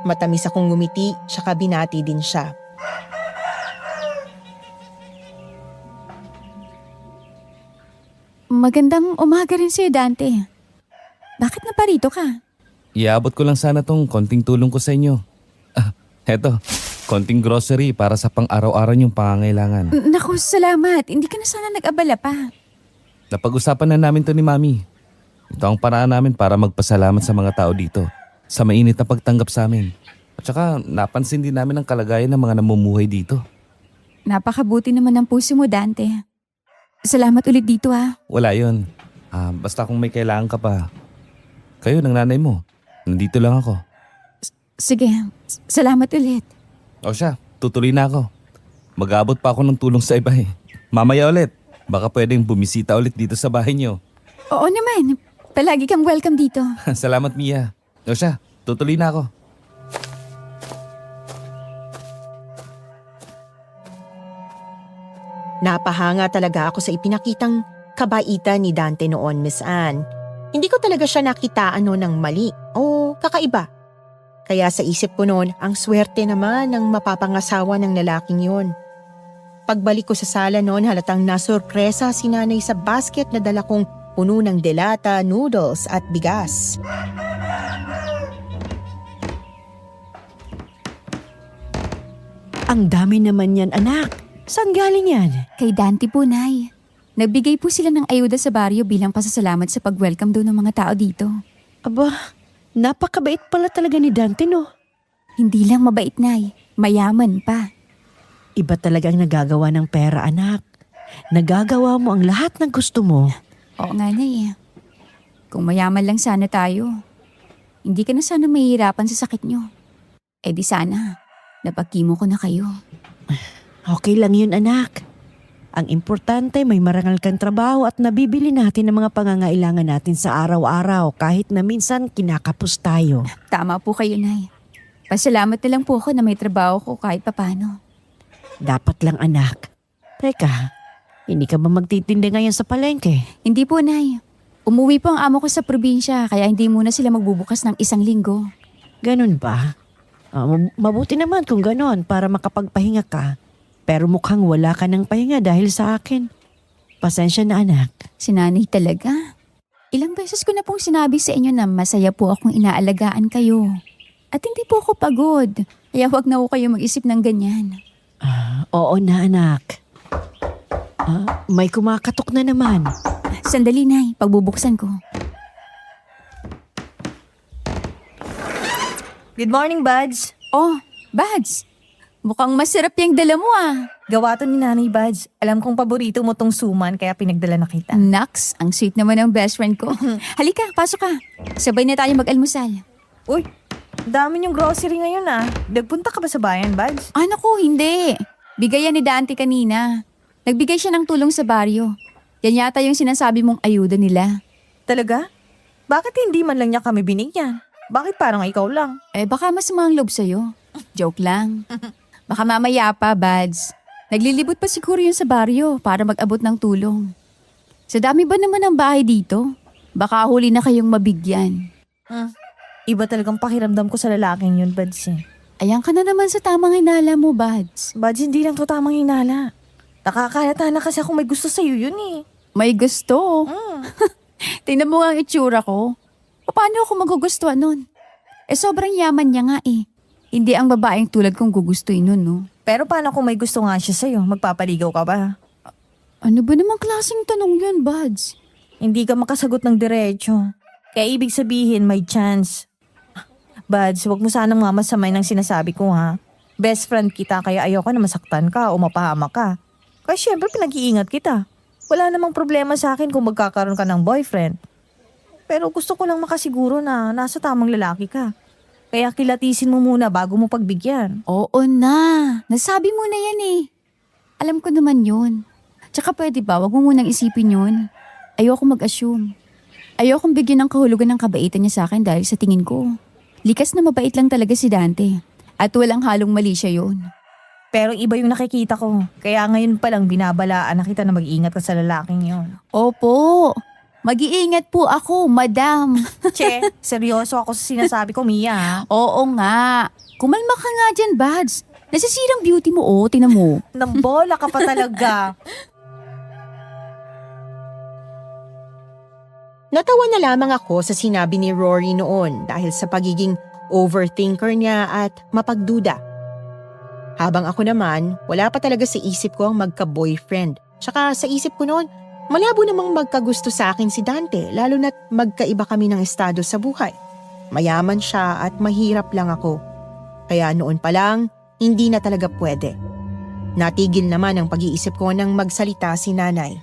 Matamis akong ngumiti, tsaka binati din siya. Magandang umaga rin sa'yo, Dante. Bakit naparito ka? Iabot ko lang sana tong konting tulong ko sa inyo. Eto, Konting grocery para sa pang-araw-araw niyong pangangailangan. Naku, salamat. Hindi ka na sana nag-abala pa. Napag-usapan na namin to ni Mami. Ito ang paraan namin para magpasalamat sa mga tao dito sa mainit na pagtanggap sa amin. At saka napansin din namin ang kalagayan ng mga namumuhay dito. Napakabuti naman ng puso mo, Dante. Salamat ulit dito ha. Wala yun. Basta kung may kailangan ka pa, kayo ng nanay mo. Nandito lang ako. Sige, salamat ulit. O siya, tutuloy na ako. Mag-aabot pa ako ng tulong sa iba eh. Mamaya ulit. Baka pwedeng bumisita ulit dito sa bahay niyo. Oo naman. Palagi kang welcome dito. Salamat, Mia. O siya, tutuloy na ako. Napahanga talaga ako sa ipinakitang kabaitan ni Dante noon, Miss Anne. Hindi ko talaga siya nakitaan noon ng mali o kakaiba. Kaya sa isip ko noon, ang swerte naman ng mapapangasawa ng lalaking yon. Pagbalik ko sa sala noon, halatang nasurpresa si nanay sa basket na dala kong puno ng delata, noodles at bigas. Ang dami naman yan, anak. Saan galing yan? Kay Dante po, Nay. Nagbigay po sila ng ayuda sa baryo bilang pasasalamat sa pag-welcome daw ng mga tao dito. Aba, napakabait pala talaga ni Dante, no? Hindi lang mabait, Nay. Mayaman pa. Iba talagang nagagawa ng pera, anak. Nagagawa mo ang lahat ng gusto mo. Oo nga, Nay. Kung mayaman lang sana tayo, hindi ka na sana mahihirapan sa sakit nyo. Eh di sana, napagkimo ko na kayo. Okay lang yun, anak. Ang importante, may marangal kang trabaho at nabibili natin ang mga pangangailangan natin sa araw-araw kahit na minsan kinakapos tayo. Tama po kayo, Nay. Pasalamat na lang po ako na may trabaho ko kahit papano. Dapat lang, anak. Teka, hindi ka ba magtitinda ngayon sa palengke? Hindi po, Nay. Umuwi po ang amo ko sa probinsya kaya hindi muna sila magbubukas ng 1 linggo. Ganun ba? Mabuti naman kung ganon para makapagpahinga ka. Pero mukhang wala ka ng pahinga dahil sa akin. Pasensya na, anak. Si Nanay talaga. Ilang beses ko na pong sinabi sa inyo na masaya po akong inaalagaan kayo. At hindi po ako pagod. Kaya wag na po kayo mag-isip ng ganyan. Oo na, anak. May kumakatok na naman. Sandali, Nay. Pagbubuksan ko. Good morning, Buds. Oh, Bads. Mukhang masarap yung dala mo ah. Gawa to ni Nanay Buds. Alam kong paborito mo tong suman kaya pinagdala na kita. Naks, ang sweet naman ng best friend ko. Halika, pasok ka. Sabay na tayo mag-almusal. Uy, dami yung grocery ngayon ah. Nagpunta ka ba sa bayan, Buds? Ah, naku, hindi. Bigay yan ni Dante kanina. Nagbigay siya ng tulong sa baryo. Yan yata yung sinasabi mong ayuda nila. Talaga? Bakit hindi man lang niya kami binigyan? Bakit parang ikaw lang? Eh, baka masama ang loob sa'yo. Joke lang. Baka mamaya pa, Bads. Naglilibot pa siguro yun sa baryo para mag-abot ng tulong. Sa dami ba naman ang bahay dito? Baka huli na kayong mabigyan. Iba talagang pakiramdam ko sa lalaking yun, Buds eh. Ayan ka na naman sa tamang hinala mo, Bads. Buds, hindi lang to tamang hinala. Nakakalata na kasi ako may gusto sa'yo yun eh. May gusto. Tingnan mo nga ang itsura ko. Paano ako magugustuhan nun? Eh sobrang yaman niya nga eh. Hindi ang babaeng tulad kong gugustuhin nun, no? Pero paano kung may gusto nga siya sa'yo? Magpapaligaw ka ba? Ano ba namang klaseng tanong yun, Buds? Hindi ka makasagot ng diretso. Kaya ibig sabihin may chance. Buds, wag mo sanang mamasamay ng sinasabi ko ha. Best friend kita kaya ayoko na masaktan ka o mapahamak ka. Kaya syempre pinag-iingat kita. Wala namang problema sa akin kung magkakaroon ka ng boyfriend. Pero gusto ko lang makasiguro na nasa tamang lalaki ka. Kaya kilatisin mo muna bago mo pagbigyan. Oo na. Nasabi mo na yan eh. Alam ko naman yun. Tsaka pwede ba, wag mo munang isipin yun. Ayoko mag-assume. Ayokong bigyan ng kahulugan ng kabaitan niya sa akin dahil sa tingin ko. Likas na mabait lang talaga si Dante. At walang halong mali siya yun. Pero iba yung nakikita ko. Kaya ngayon pa lang binabalaan na kita na mag-iingat ka sa lalaking yon. Opo. Mag-iingat po ako, madam. Che, seryoso ako sa sinasabi ko, Mia ha? Oo nga. Kumalma ka nga dyan, Bads. Nasisirang beauty mo, oh. Tinan mo. Nambola ka pa talaga. Natawa na lamang ako sa sinabi ni Rory noon dahil sa pagiging overthinker niya at mapagduda. Habang ako naman, wala pa talaga sa isip ko ang magka-boyfriend. Tsaka sa isip ko noon, malabo namang magkagusto sa akin si Dante, lalo na't magkaiba kami ng estado sa buhay. Mayaman siya at mahirap lang ako. Kaya noon pa lang, hindi na talaga pwede. Natigil naman ang pag-iisip ko nang magsalita si nanay.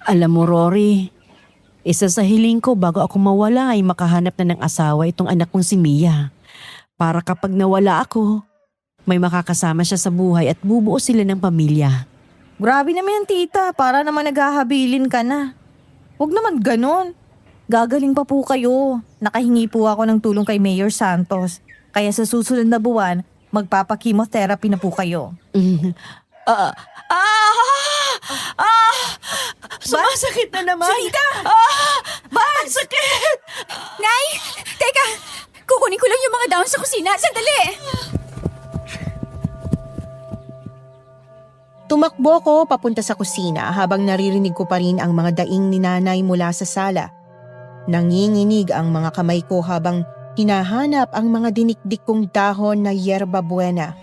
Alam mo, Rory, isa sa hiling ko bago ako mawala ay makahanap na ng asawa itong anak kong si Mia. Para kapag nawala ako, may makakasama siya sa buhay at bubuo sila ng pamilya. Grabe naman yan, tita. Para naman naghahabilin ka na. Huwag naman ganon. Gagaling pa po kayo. Nakahingi po ako ng tulong kay Mayor Santos. Kaya sa susunod na buwan, magpapa-chemotherapy na po kayo. Sumasakit na naman! Salita! Ang sakit! Nay! Teka! Kukunin ko lang yung mga dahon sa kusina. Sandali! Tumakbo ko papunta sa kusina habang naririnig ko pa rin ang mga daing ni nanay mula sa sala. Nanginginig ang mga kamay ko habang hinahanap ang mga dinikdik kong dahon na yerba buena.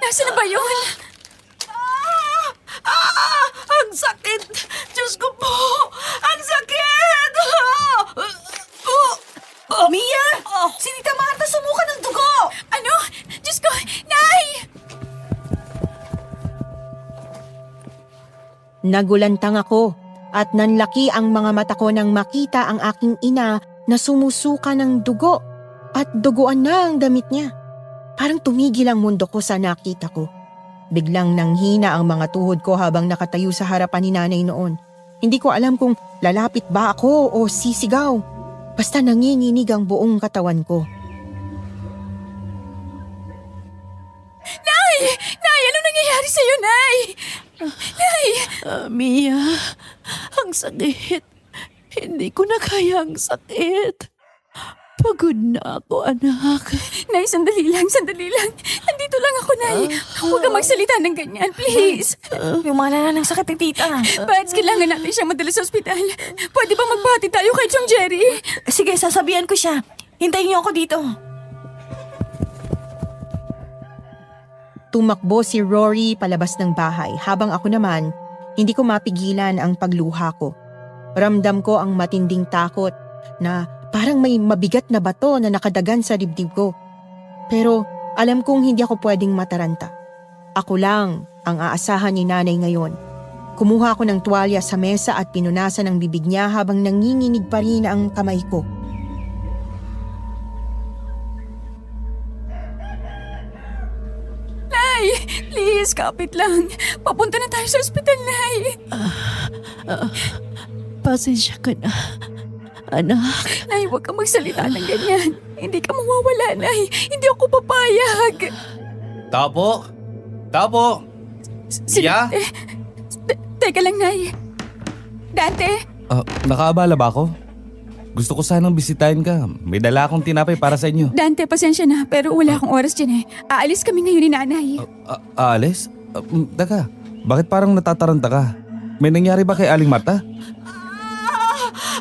Nasaan na ba yun? Ang sakit! Diyos ko po! Ang sakit! Mia! Si Tita Marta sumuka ng dugo! Ano? Diyos ko! Nay! Nagulantang ako at nanlaki ang mga mata ko nang makita ang aking ina na sumusuka ng dugo at duguan na ang damit niya. Parang tumigil ang mundo ko sa nakita ko. Biglang nanghina ang mga tuhod ko habang nakatayo sa harapan ni nanay noon. Hindi ko alam kung lalapit ba ako o sisigaw. Basta nanginginig ang buong katawan ko. Nay! Nay! Ano nangyayari sa'yo, Nay? Nay! Mia, ang sakit. Hindi ko na kaya ang sakit. Pagod na ako, anak. Nay, sandali lang, sandali lang. Nandito lang ako, Nay. Huwag kang magsalita ng ganyan, please. Lumala na ng sakit ni tita. Bats, kailangan natin siyang madala sa ospital. Pwede ba magpahati tayo kay Chong Jerry? Sige, sasabihan ko siya. Hintayin niyo ako dito. Tumakbo si Rory palabas ng bahay habang ako naman, hindi ko mapigilan ang pagluha ko. Ramdam ko ang matinding takot na parang may mabigat na bato na nakadagan sa dibdib ko. Pero alam kong hindi ako pwedeng mataranta. Ako lang ang aasahan ni nanay ngayon. Kumuha ko ng tuwalya sa mesa at pinunasan ang bibig niya habang nanginginig pa rin ang kamay ko. Nay, please, kapit lang. Papunta na tayo sa ospital, Nay. Pasensya ka na, anak. Nay, huwag kang magsalita ng ganyan. Hindi ka mawawala, Nay. Hindi ako papayag. Tao po! Tao po! Mia? Teka lang, Nay. Dante, Nakaabala ba ako? Gusto ko sanang bisitahin ka. May dala akong tinapay para sa inyo. Dante, pasensya na, pero wala akong oras dyan eh. Aalis kami ngayon ni Nanay. Aalis? Teka, bakit parang natataranta ka? May nangyari ba kay Aling Marta?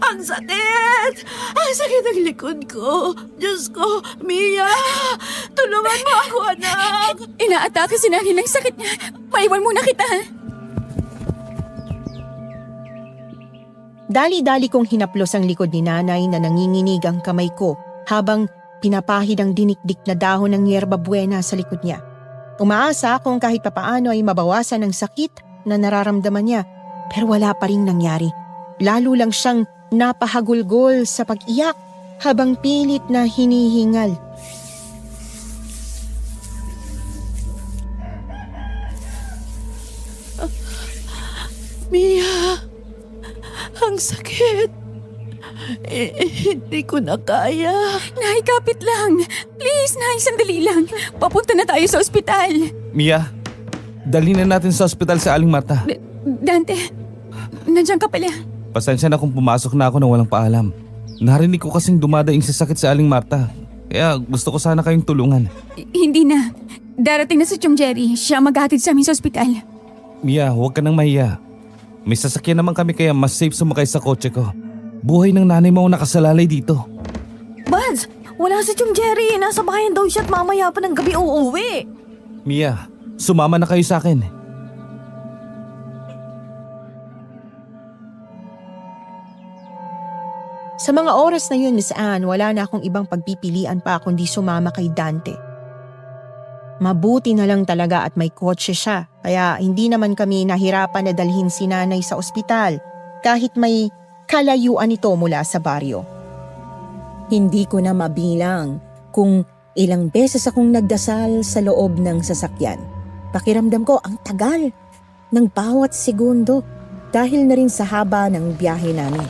Ang sakit! Ang sakit ng likod ko. Diyos ko, Mia! Tulungan mo ako, anak! Inaatake si Nanay ng sakit niya. Maiwan muna kita. Dali-dali kong hinaplos ang likod ni nanay na nanginginig ang kamay ko habang pinapahid ang dinikdik na dahon ng yerba buena sa likod niya. Umaasa akong kahit papaano ay mabawasan ang sakit na nararamdaman niya, pero wala pa ring nangyari. Lalo lang siyang napahagulgol sa pag-iyak habang pilit na hinihingal. Mia! Ang sakit! Hindi ko na kaya. Nay, kapit lang. Please, Nay, sandali lang. Papunta na tayo sa ospital. Mia, dali na natin sa ospital sa Aling Marta. Dante, nandiyan ka pala. Pasensya na kung pumasok na ako nang walang paalam. Narinig ko kasing dumadaing sa sakit sa Aling Marta. Kaya gusto ko sana kayong tulungan. Hindi na. Darating na si Chong Jerry. Siya maghahatid sa amin sa ospital. Mia, huwag ka nang mahiya. May sasakyan naman kami kaya mas safe sumakay sa kotse ko. Buhay ng nanay mo ang nakasalalay dito. Buds, wala si Chong Jerry. Nasa bahayan daw siya at mamaya pa ng gabi uuwi. Mia, sumama na kayo sa akin. Sa mga oras na yun, Miss Anne, wala na akong ibang pagpipilian pa kundi sumama kay Dante. Mabuti na lang talaga at may kotse siya, kaya hindi naman kami nahirapan na dalhin si nanay sa ospital kahit may kalayuan ito mula sa baryo. Hindi ko na mabilang kung ilang beses akong nagdasal sa loob ng sasakyan. Pakiramdam ko ang tagal ng bawat segundo dahil na rin sa haba ng biyahe namin.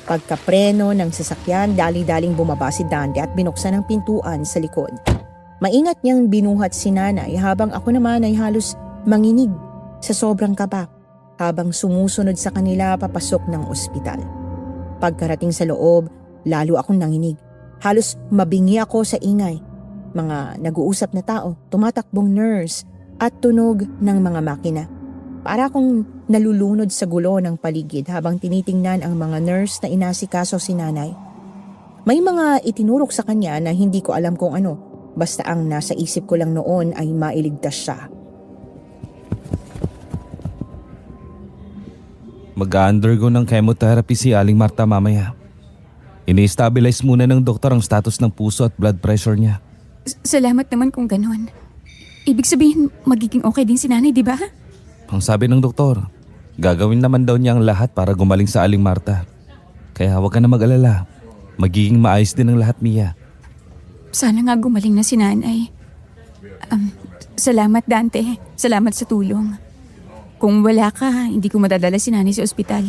Pagkapreno ng sasakyan, dali-daling bumaba si Dante at binuksan ang pintuan sa likod. Maingat niyang binuhat si nanay habang ako naman ay halos manginig sa sobrang kaba habang sumusunod sa kanila papasok ng ospital. Pagkarating sa loob, lalo akong nanginig. Halos mabingi ako sa ingay. Mga nag-uusap na tao, tumatakbong nurse at tunog ng mga makina. Para akong nalulunod sa gulo ng paligid habang tinitingnan ang mga nurse na inasikaso si nanay. May mga itinurok sa kanya na hindi ko alam kung ano. Basta ang nasa isip ko lang noon ay mailigtas siya. Mag-undergo ng chemotherapy si Aling Marta mamaya. Ini-stabilize muna ng doktor ang status ng puso at blood pressure niya. Salamat naman kung ganon. Ibig sabihin, magiging okay din si nanay, di ba? Ang sabi ng doktor, gagawin naman daw niya ang lahat para gumaling sa Aling Marta. Kaya huwag ka na mag-alala. Magiging maayos din ang lahat, Mia. Sana nga gumaling na si nanay. Salamat, Dante. Salamat sa tulong. Kung wala ka, hindi ko madadala si nanay sa ospital.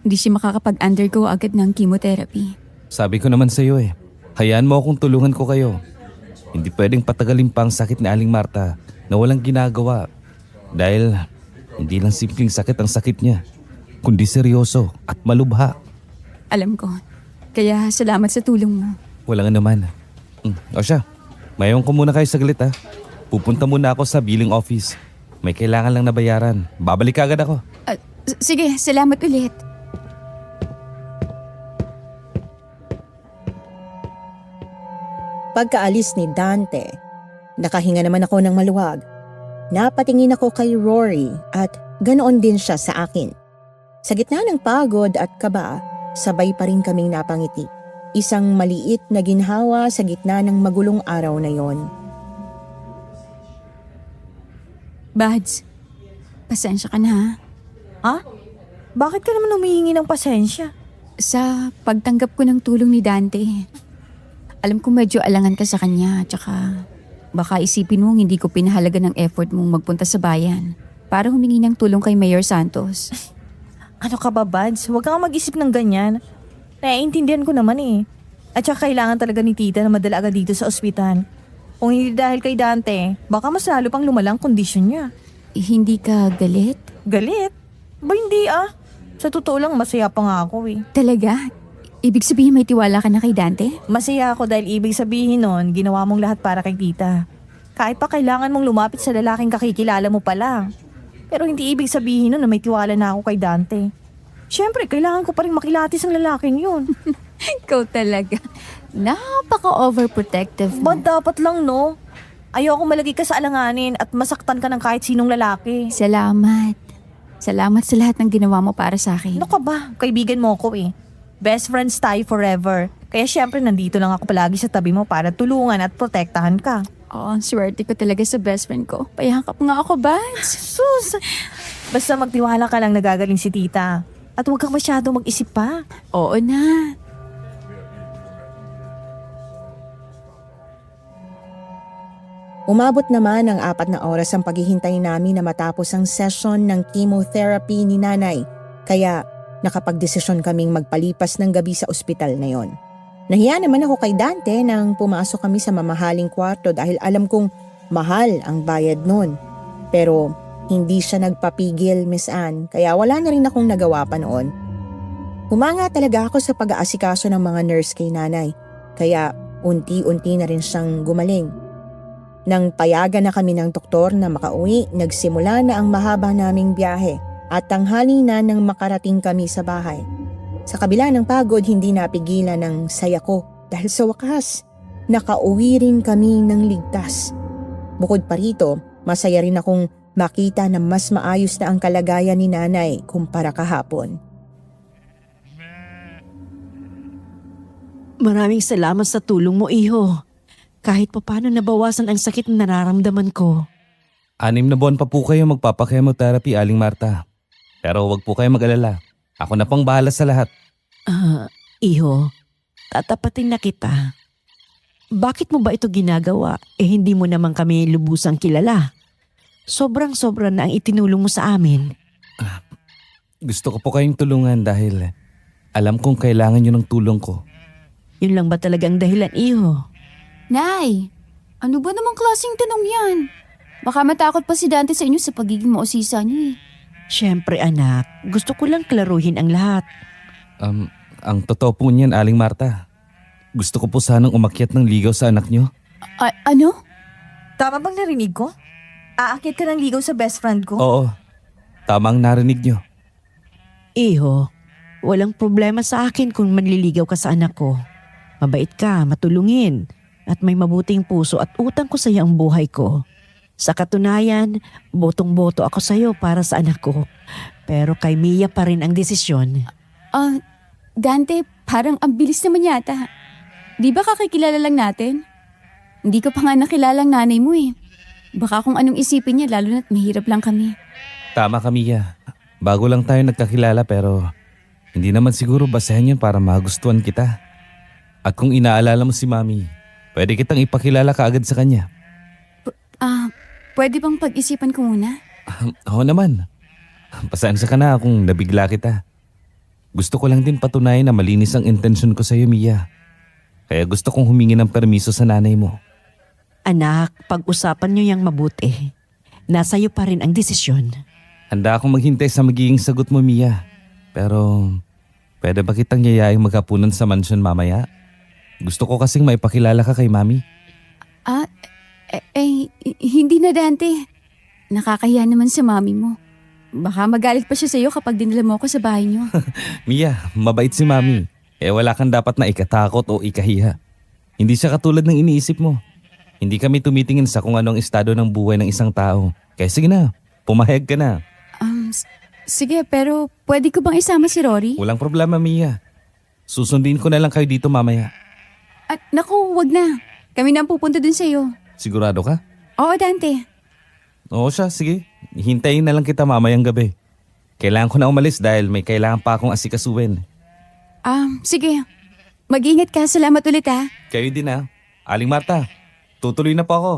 Hindi siya makakapag-undergo agad ng chemotherapy. Sabi ko naman sa iyo hayaan mo akong tulungan ko kayo. Hindi pwedeng patagalin pa ang sakit ni Aling Marta na walang ginagawa. Dahil hindi lang simpleng sakit ang sakit niya, kundi seryoso at malubha. Alam ko. Kaya salamat sa tulong mo. Walang anuman. O siya, mayon ko muna kayo saglit ha. Pupunta muna ako sa billing office. May kailangan lang na bayaran. Babalik agad ako. Sige, salamat ulit. Pagkaalis ni Dante, nakahinga naman ako ng maluwag. Napatingin ako kay Rory at ganoon din siya sa akin. Sa gitna ng pagod at kaba, sabay pa rin kaming napangiti. Isang maliit na ginhawa sa gitna ng magulong araw na yon. Bads, pasensya ka na ha. Ha? Bakit ka naman humihingi ng pasensya? Sa pagtanggap ko ng tulong ni Dante. Alam ko medyo alangan ka sa kanya, tsaka baka isipin mong hindi ko pinahalaga ng effort mong magpunta sa bayan para humingi ng tulong kay Mayor Santos. Ano ka ba, Buds? Huwag kang mag-isip ng ganyan. Naiintindihan ko naman eh. At saka kailangan talaga ni tita na madala agad dito sa ospital. Kung hindi dahil kay Dante, baka mas lalo pang lumalang kondisyon niya. Hindi ka galit? Galit? Ba hindi ah. Sa totoo lang, masaya pa nga ako eh. Talaga? Ibig sabihin may tiwala ka na kay Dante? Masaya ako dahil ibig sabihin nun, ginawa mong lahat para kay tita. Kahit pa kailangan mong lumapit sa lalaking kakikilala mo pa lang. Pero hindi ibig sabihin nun na may tiwala na ako kay Dante. Siyempre, kailangan ko pa rin makilatis ang lalaking yun. Ikaw talaga. Napaka-overprotective mo. Ba't dapat lang no? Ayoko malagi ka sa alanganin at masaktan ka ng kahit sinong lalaki. Salamat. Salamat sa lahat ng ginawa mo para sa akin. Ano ka ba? Kaibigan mo ko eh. Best friends tayo forever. Kaya syempre nandito lang ako palagi sa tabi mo para tulungan at protektahan ka. Oo, swerte ko talaga sa best friend ko. Payakap nga ako, Bads. Sus! Basta magtiwala ka lang nagagaling si tita. At huwag kang masyado mag-isip pa. Oo na. Umabot naman ang 4 na oras ang paghihintay namin na matapos ang session ng chemotherapy ni nanay. Kaya nakapagdesisyon kaming magpalipas ng gabi sa ospital na yon. Nahiya naman ako kay Dante nang pumasok kami sa mamahaling kwarto dahil alam kong mahal ang bayad nun. Pero hindi siya nagpapigil, Miss Anne, kaya wala na rin akong nagawa pa noon. Humanga talaga ako sa pag-aasikaso ng mga nurse kay nanay, kaya unti-unti na rin siyang gumaling. Nang payagan na kami ng doktor na makauwi, nagsimula na ang mahaba naming biyahe. at tanghali na nang makarating kami sa bahay. Sa kabila ng pagod, hindi napigilan ng saya ko dahil sa wakas, nakauwi rin kami ng ligtas. Bukod pa rito, masaya rin akong makita na mas maayos na ang kalagayan ni nanay kumpara kahapon. Maraming salamat sa tulong mo, iho. Kahit paano nabawasan ang sakit na nararamdaman ko. 6 na buwan pa po kayo magpapakemotherapy, Aling Marta. Pero wag po kayo mag-alala. Ako na pang bahala sa lahat. Iho, tatapatin na kita. Bakit mo ba ito ginagawa? Hindi mo naman kami lubusang kilala. Sobrang-sobra na ang itinulong mo sa amin. Gusto ko po kayong tulungan dahil alam kong kailangan nyo ng tulong ko. Yun lang ba talagang dahilan, iho? Nay, ano ba namang klaseng tanong yan? Baka matakot pa si Dante sa inyo sa pagiging mausisa niyo eh. Siyempre anak, gusto ko lang klaruhin ang lahat. Ang totoo po niyan, Aling Marta. Gusto ko po sanang umakyat ng ligaw sa anak nyo. Ano? Tama bang narinig ko? Aakyat ka ng ligaw sa best friend ko? Oo, tamang narinig nyo. Iho, walang problema sa akin kung manliligaw ka sa anak ko. Mabait ka, matulungin, at may mabuting puso at utang ko sa iyo ang buhay ko. Sa katunayan, botong-boto ako sa iyo para sa anak ko. Pero kay Mia pa rin ang desisyon. Dante, parang ang bilis naman yata. Di ba kakikilala lang natin? Hindi ko pa nga nakilala ang nanay mo eh. Baka kung anong isipin niya lalo na't mahirap lang kami. Tama ka, Mia. Bago lang tayo nagkakilala pero hindi naman siguro basahin yun para magustuhan kita. At kung inaalala mo si Mami, pwede kitang ipakilala kaagad sa kanya. Pwede bang pag-isipan ko muna? Oo naman. Pasensya ka na kung nabigla kita. Gusto ko lang din patunayan na malinis ang intensyon ko sa iyo, Mia. Kaya gusto kong humingi ng permiso sa nanay mo. Anak, pag-usapan niyo yang mabuti. Nasa iyo pa rin ang desisyon. Handa akong maghintay sa magiging sagot mo, Mia. Pero pwede ba kitang yayaing maghapunan sa mansion mamaya? Gusto ko kasing maipakilala ka kay Mami. Hindi na Dante. Nakakahiya naman sa mami mo. Baka magalit pa siya sa'yo kapag dinala mo ako sa bahay niyo. Mia, mabait si Mami. Wala kang dapat na ikatakot o ikahiya. Hindi siya katulad ng iniisip mo. Hindi kami tumitingin sa kung anong estado ng buhay ng isang tao. Kaya sige na, pumahayag ka na. Sige, pero pwede ko bang isama si Rory? Walang problema, Mia. Susundin ko na lang kayo dito mamaya. Naku, wag na. Kami na ang pupunta dun sa'yo. Sigurado ka? Oo, Dante. Oo siya, sige. Hintayin na lang kita mamayang gabi. Kailangan ko na umalis dahil may kailangan pa akong asikasuhin. Sige. Mag-ingat ka. Salamat ulit ha. Kayo din ah. Aling Marta, tutuloy na po ako.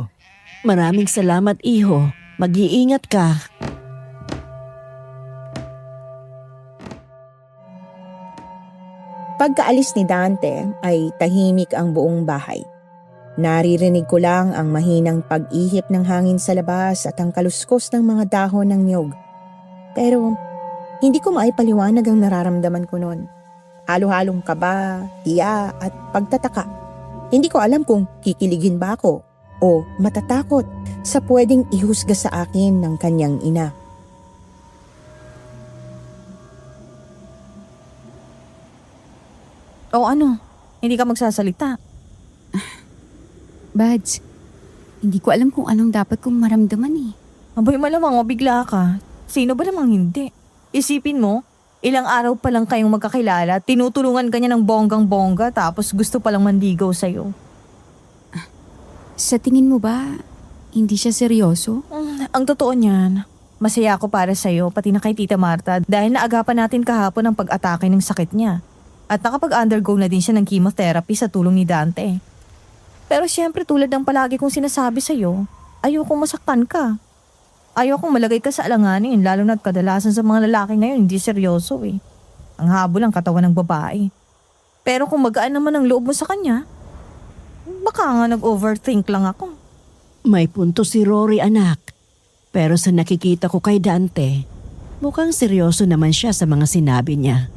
Maraming salamat, iho. Mag-iingat ka. Pagkaalis ni Dante ay tahimik ang buong bahay. Naririnig ko lang ang mahinang pag-ihip ng hangin sa labas at ang kaluskos ng mga dahon ng niyog. Pero hindi ko maipaliwanag ang nararamdaman ko noon. Halo-halong kaba, hiya at pagtataka. Hindi ko alam kung kikiligin ba ako o matatakot sa pwedeng ihusga sa akin ng kanyang ina. O ano? Hindi ka magsasalita? Bads, hindi ko alam kung anong dapat kong maramdaman eh. Abay malamang mabigla ka. Sino ba namang hindi? Isipin mo, ilang araw pa lang kayong magkakilala, tinutulungan ka niya ng bonggang-bongga tapos gusto palang mandigaw sa'yo. Sa tingin mo ba, hindi siya seryoso? Ang totoo niyan, masaya ako para sa'yo pati na kay Tita Marta dahil naagapan natin kahapon ang pag-atake ng sakit niya. At nakapag-undergo na din siya ng chemotherapy sa tulong ni Dante. Pero syempre tulad ng palagi kong sinasabi sa'yo, ayokong masaktan ka. Ayokong malagay ka sa alanganin lalo na't kadalasan sa mga lalaki ngayon hindi seryoso eh. Ang habol ang katawan ng babae. Pero kung magaan naman ang loob mo sa kanya, baka nga nag-overthink lang ako. May punto si Rory, anak. Pero sa nakikita ko kay Dante, mukhang seryoso naman siya sa mga sinabi niya.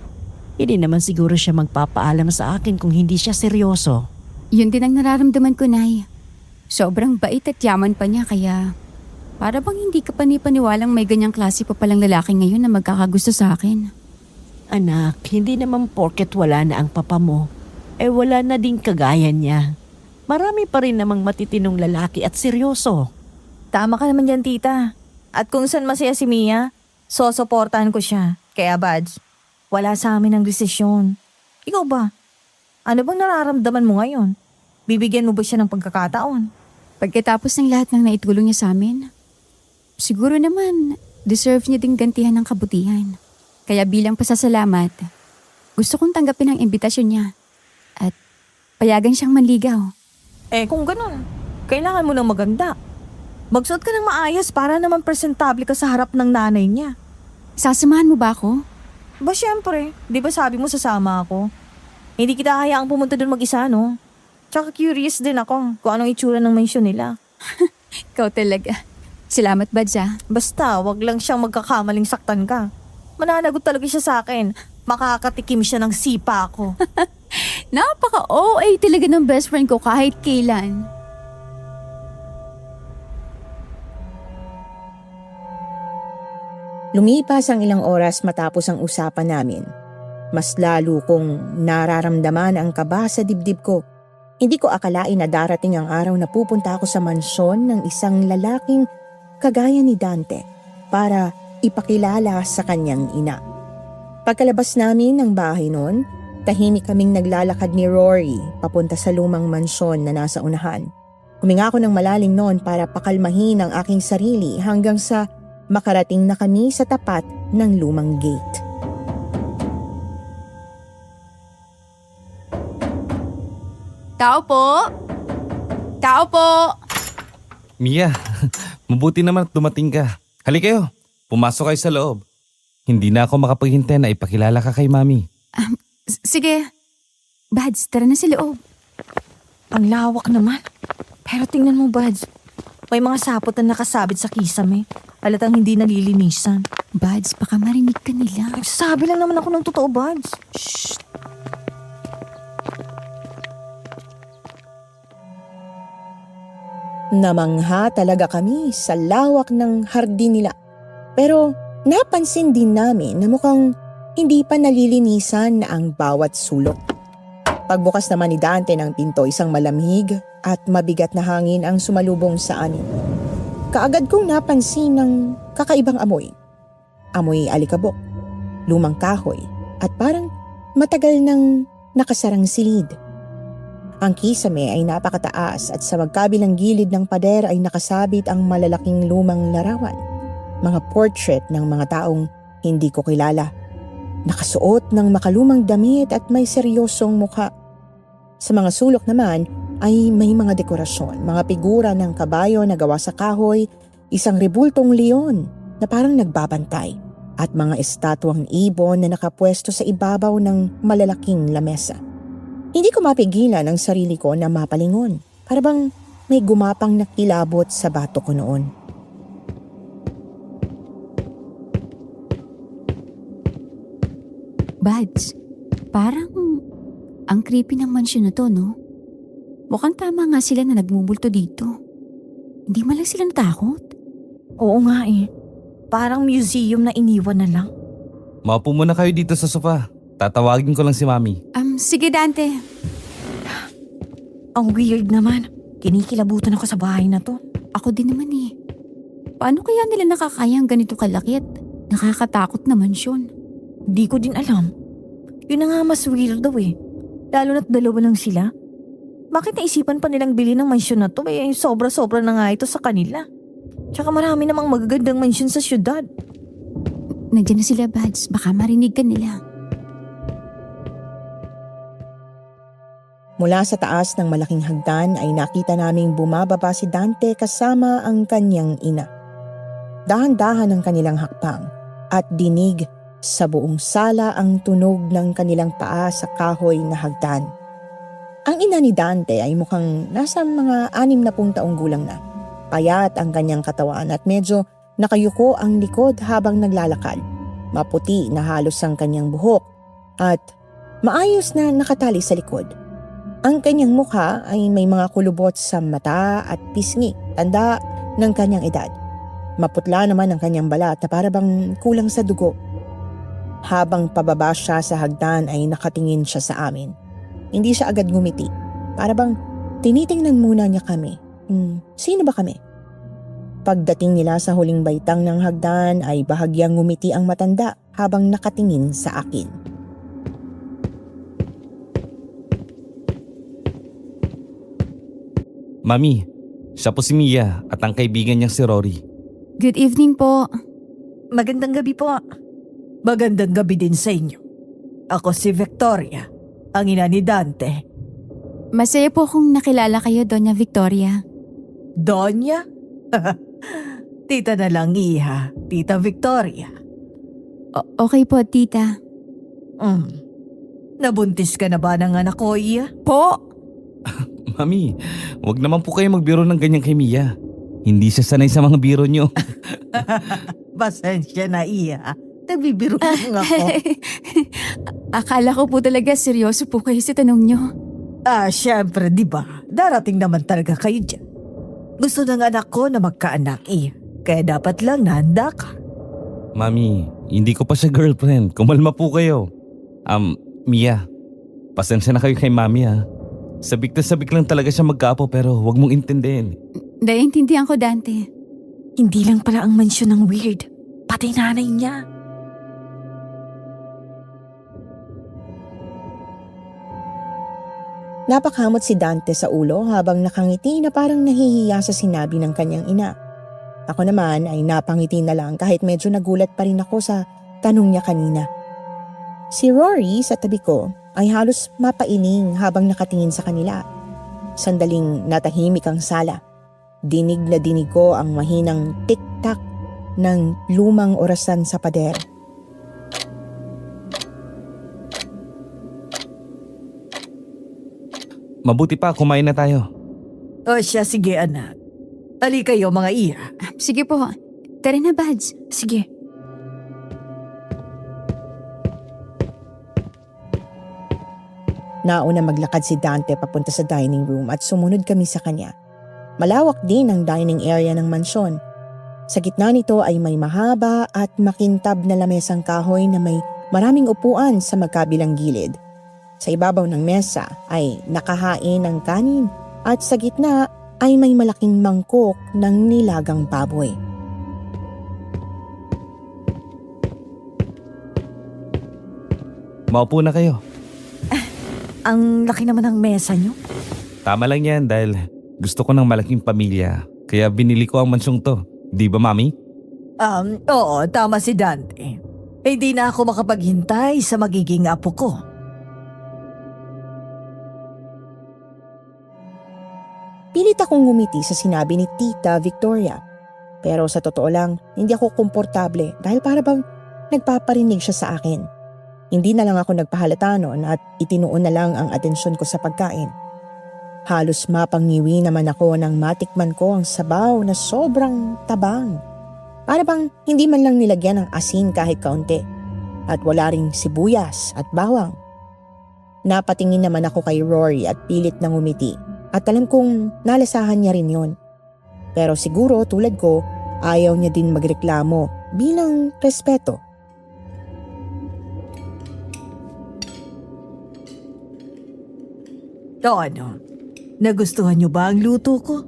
Hindi naman siguro siya magpapaalam sa akin kung hindi siya seryoso. Yun din ang nararamdaman ko, Nay. Sobrang bait at yaman pa niya kaya Para bang hindi ka panipaniwalang may ganyang klase pa palang lalaki ngayon na magkakagusto sa akin. Anak, hindi naman porket wala na ang papa mo, wala na din kagaya niya. Marami pa rin namang matitinong lalaki at seryoso. Tama ka naman dyan, tita. At kung saan masaya si Mia, sosoportahan ko siya. Kaya, Bads, wala sa amin ang desisyon. Ikaw ba? Ano bang nararamdaman mo ngayon? Bibigyan mo ba siya ng pagkakataon? Pagkatapos ng lahat ng naitulong niya sa amin, siguro naman deserve niya ding gantihan ng kabutihan. Kaya bilang pasasalamat, gusto kong tanggapin ang imbitasyon niya at payagan siyang manligaw. Kung ganun, kailangan mo ng maganda. Magsuot ka ng maayos para naman presentable ka sa harap ng nanay niya. Sasamahan mo ba ako? Ba syempre, di ba sabi mo sasama ako? Hindi kita hayaang pumunta doon mag-isa, no? Tsaka curious din ako kung anong itsura ng mansion nila. Ikaw talaga. Salamat, Bads ah. Basta, wag lang siyang magkakamaling saktan ka. Mananagot talaga siya sa akin. Makakatikim siya ng sipa ko. Napaka-OA talaga ng best friend ko kahit kailan. Lumipas ang ilang oras matapos ang usapan namin. Mas lalo kong nararamdaman ang kaba sa dibdib ko. Hindi ko akalain na darating ang araw na pupunta ako sa mansyon ng isang lalaking kagaya ni Dante para ipakilala sa kanyang ina. Pagkalabas namin ng bahay noon, tahimik kaming naglalakad ni Rory papunta sa lumang mansyon na nasa unahan. Huminga ako ng malalim noon para pakalmahin ang aking sarili hanggang sa makarating na kami sa tapat ng lumang gate. Tao po! Tao po! Mia, mabuti naman at dumating ka. Halika kayo, pumasok kayo sa loob. Hindi na ako makapaghintay na ipakilala ka kay Mami. Sige. Bads, tara na sa loob. Ang lawak naman. Pero tingnan mo, Bads. May mga sapot na nakasabit sa kisame. Halatang hindi nalilinisan. Bads, baka marinig ka nila. Nagsasabi lang naman ako ng totoo, Bads. Shh. Namangha talaga kami sa lawak ng hardin nila. Pero napansin din namin na mukhang hindi pa nalilinisan na ang bawat sulok. Pagbukas naman ni Dante ng pinto, isang malamig at mabigat na hangin ang sumalubong sa amin. Kaagad kong napansin ng kakaibang amoy. Amoy alikabok, lumang kahoy at parang matagal nang nakasarang silid. Ang kisame ay napakataas at sa magkabilang gilid ng pader ay nakasabit ang malalaking lumang larawan. Mga portrait ng mga taong hindi ko kilala. Nakasuot ng makalumang damit at may seryosong mukha. Sa mga sulok naman ay may mga dekorasyon, mga figura ng kabayo na gawa sa kahoy, isang rebultong leon na parang nagbabantay, at mga estatwang ibon na nakapwesto sa ibabaw ng malalaking lamesa. Hindi ko mapigilan ang sarili ko na mapalingon. Para bang may gumapang nakilabot sa bato ko noon. Bads, parang ang creepy ng mansyon na to, no? Mukhang tama nga sila na nagmumulto dito. Hindi man lang sila natakot. Oo nga eh. Parang museum na iniwan na lang. Maupo muna kayo dito sa sofa. Tatawagin ko lang si Mami. Sige Dante. Ang weird naman. Kinikilabutan ako sa bahay na to. Ako din naman eh. Paano kaya nila nakakaya ang ganito kalaki at nakakatakot na mansyon? Di ko din alam. Yun na nga mas weird daw eh. Lalo na't dalawa lang sila. Bakit naisipan pa nilang bilhin ng mansyon na to? Sobra-sobra na nga ito sa kanila. Tsaka marami namang magagandang mansyon sa syudad. Nandiyan na sila, Bads. Baka marinig ka nila. Mula sa taas ng malaking hagdan ay nakita naming bumababa si Dante kasama ang kanyang ina. Dahan-dahan ang kanilang hakbang at dinig sa buong sala ang tunog ng kanilang paa sa kahoy na hagdan. Ang ina ni Dante ay mukhang nasa mga 60 taong gulang na. Payat ang kanyang katawan at medyo nakayuko ang likod habang naglalakad. Maputi na halos ang kanyang buhok at maayos na nakatali sa likod. Ang kanyang mukha ay may mga kulubot sa mata at pisngi, tanda ng kanyang edad. Maputla naman ang kanyang balat na para bang kulang sa dugo. Habang pababa siya sa hagdan ay nakatingin siya sa amin. Hindi siya agad ngumiti. Para bang tinitingnan muna niya kami. Sino ba kami? Pagdating nila sa huling baitang ng hagdan ay bahagyang ngumiti ang matanda habang nakatingin sa akin. Mami, siya po si Mia at ang kaibigan niyang si Rory. Good evening po. Magandang gabi po. Magandang gabi din sa inyo. Ako si Victoria, ang ina ni Dante. Masaya po kung nakilala kayo, Doña Victoria. Donya? Tita na lang, iha. Tita Victoria. Okay po, tita. Nabuntis ka na ba ng anak ko, iha? Po? Mami, wag naman po kayo magbiro ng ganyan kay Mia. Hindi siya sanay sa mga biro niyo. Pasensya na, iha. Nagbibiro lang ako. Akala ko po talaga seryoso po kayo sa tanong nyo. Syempre, di ba? Darating naman talaga kayo dyan. Gusto ng anak ko na magkaanak, iha. Kaya dapat lang nahanda ka. Mami, hindi ko pa siya girlfriend. Kumalma po kayo. Mia, pasensya na kayo kay Mami ha. Sabik na sabik lang talaga siya magkaapo pero wag mong intindihin. Naiintindihan ko, Dante. Hindi lang pala ang mansyon ng weird. Pati nanay niya. Napakamot si Dante sa ulo habang nakangiti na parang nahihiya sa sinabi ng kanyang ina. Ako naman ay napangiti na lang kahit medyo nagulat pa rin ako sa tanong niya kanina. Si Rory sa tabi ko ay halos mapailing habang nakatingin sa kanila. Sandaling natahimik ang sala. Dinig na dinig ko ang mahinang tik-tak ng lumang orasan sa pader. Mabuti pa, kumain na tayo. O siya, sige anak. Ali kayo mga iha. Sige po. Tara na, Bads. Sige. Nauna maglakad si Dante papunta sa dining room at sumunod kami sa kanya. Malawak din ang dining area ng mansyon. Sa gitna nito ay may mahaba at makintab na lamesang kahoy na may maraming upuan sa magkabilang gilid. Sa ibabaw ng mesa ay nakahain ng kanin at sa gitna ay may malaking mangkok ng nilagang baboy. Maupo na kayo. Ang laki naman ng mesa niyo. Tama lang yan dahil gusto ko ng malaking pamilya. Kaya binili ko ang mansyong to. Di ba, Mami? Oo, tama si Dante. Hindi na ako makapaghintay sa magiging apo ko. Pilit akong ngumiti sa sinabi ni Tita Victoria. Pero sa totoo lang, hindi ako komportable dahil para bang nagpaparinig siya sa akin. Hindi na lang ako nagpahalata noon at itinuon na lang ang atensyon ko sa pagkain. Halos mapangiwi naman ako nang matikman ko ang sabaw na sobrang tabang. Para bang hindi man lang nilagyan ng asin kahit kaunti. At wala ring sibuyas at bawang. Napatingin naman ako kay Rory at pilit na ngumiti. At alam kong nalasahan niya rin yon. Pero siguro tulad ko, ayaw niya din magreklamo bilang respeto. Ano? Nagustuhan niyo ba ang luto ko?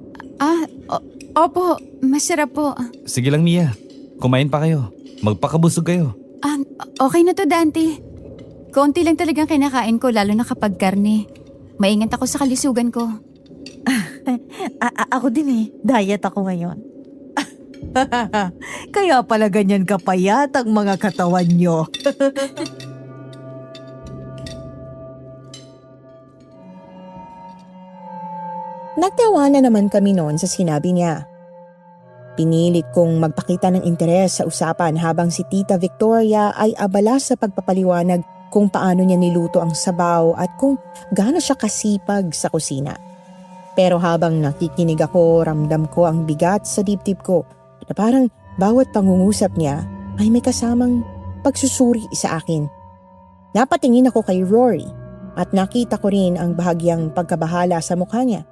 Opo. Masarap po. Sige lang, Mia. Kumain pa kayo. Magpakabusog kayo. Okay na to, Dante. Konti lang talagang kinakain ko lalo na kapag karne. Maingat ako sa kalusugan ko. Ako din eh. Diet ako ngayon. Kaya pala ganyan kapayat ang mga katawan niyo. Nagtawa na naman kami noon sa sinabi niya. Pinilit kong magpakita ng interes sa usapan habang si Tita Victoria ay abala sa pagpapaliwanag kung paano niya niluto ang sabaw at kung gaano siya kasipag sa kusina. Pero habang nakikinig ako, ramdam ko ang bigat sa dibdib ko na parang bawat pangungusap niya ay may kasamang pagsusuri sa akin. Napatingin ako kay Rory at nakita ko rin ang bahagyang pagkabahala sa mukha niya.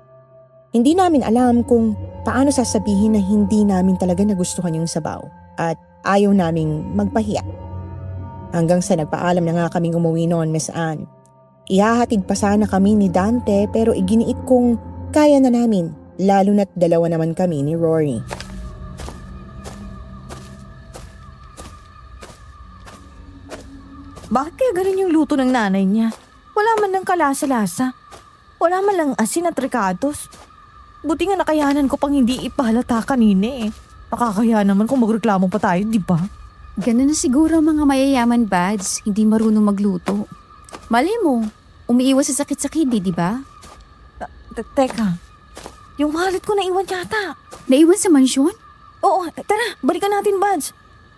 Hindi namin alam kung paano sasabihin na hindi namin talaga nagustuhan yung sabaw at ayaw naming magpahiya. Hanggang sa nagpaalam na nga kaming umuwi noon, Miss Anne. Ihahatid pa sana kami ni Dante pero iginiit kong kaya na namin, lalo na't dalawa naman kami ni Rory. Bakit kaya ganun yung luto ng nanay niya? Wala man lang kalasa-lasa. Wala man lang asin at ricados. Buti nga nakayanan ko pang hindi ipahalata kanina eh. Nakakaya naman kung magreklamo pa tayo, di ba? Ganun na siguro ang mga mayayaman, Bads. Hindi marunong magluto. Malay mo, umiiwas sa sakit-sakit, di ba? Teka, yung wallet ko naiwan yata. Naiwan sa mansyon? Oo, tara, balikan natin, Buds.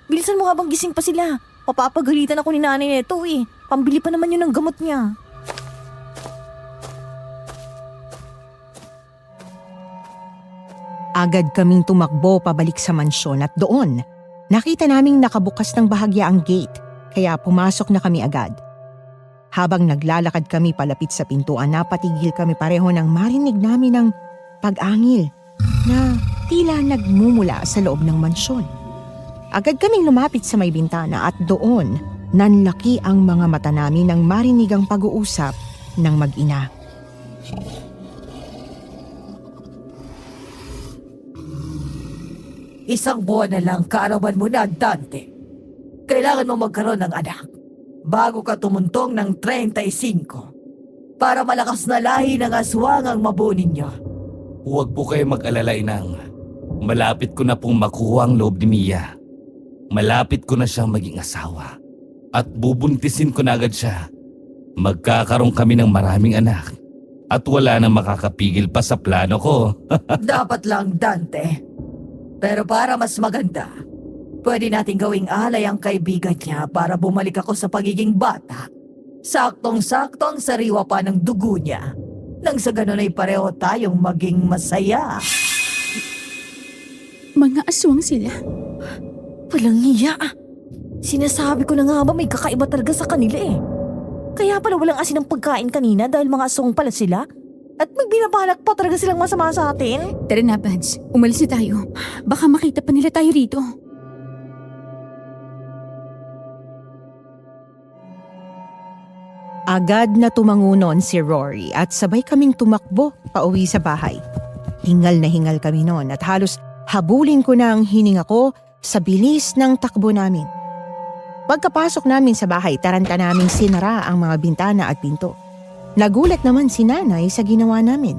Bilisan mo habang gising pa sila. Papapagalitan ako ni nanay nito eh. Pambili pa naman yun ng gamot niya. Agad kaming tumakbo pabalik sa mansyon at doon, nakita naming nakabukas ng bahagya ang gate, kaya pumasok na kami agad. Habang naglalakad kami palapit sa pintuan, napatigil kami pareho nang marinig namin ng pag-angil na tila nagmumula sa loob ng mansyon. Agad kaming lumapit sa may bintana at doon, nanlaki ang mga mata namin nang marinig ang pag-uusap ng mag-ina. Isang buwan na lang kaarawan mo na, Dante. Kailangan mo magkaroon ng anak bago ka tumuntong ng 35 para malakas na lahi ng aswang ang mabunin niyo. Huwag po kayo mag-alala, Inang. Malapit ko na pong makuha ang loob ni Mia. Malapit ko na siyang maging asawa. At bubuntisin ko na agad siya. Magkakaroon kami ng maraming anak. At wala nang makakapigil pa sa plano ko. Dapat lang, Dante. Pero para mas maganda, pwede nating gawing alay ang kaibigan niya para bumalik ako sa pagiging bata. Saktong-saktong sariwa pa ng dugo niya. Nang sa ganun ay pareho tayong maging masaya. Mga aswang sila. Walang hiya. Sinasabi ko na nga ba may kakaiba talaga sa kanila eh. Kaya pala walang asin ng pagkain kanina dahil mga aswang pala sila. At may binabalak pa talaga silang masama sa atin. Tara na, Bads. Umalis na tayo. Baka makita pa nila tayo rito. Agad na tumango noon si Rory at sabay kaming tumakbo pauwi sa bahay. Hingal na hingal kami noon at halos habulin ko na ang hininga ko sa bilis ng takbo namin. Pagkapasok namin sa bahay, taranta naming sinara ang mga bintana at pinto. Nagulat naman si nanay sa ginawa namin.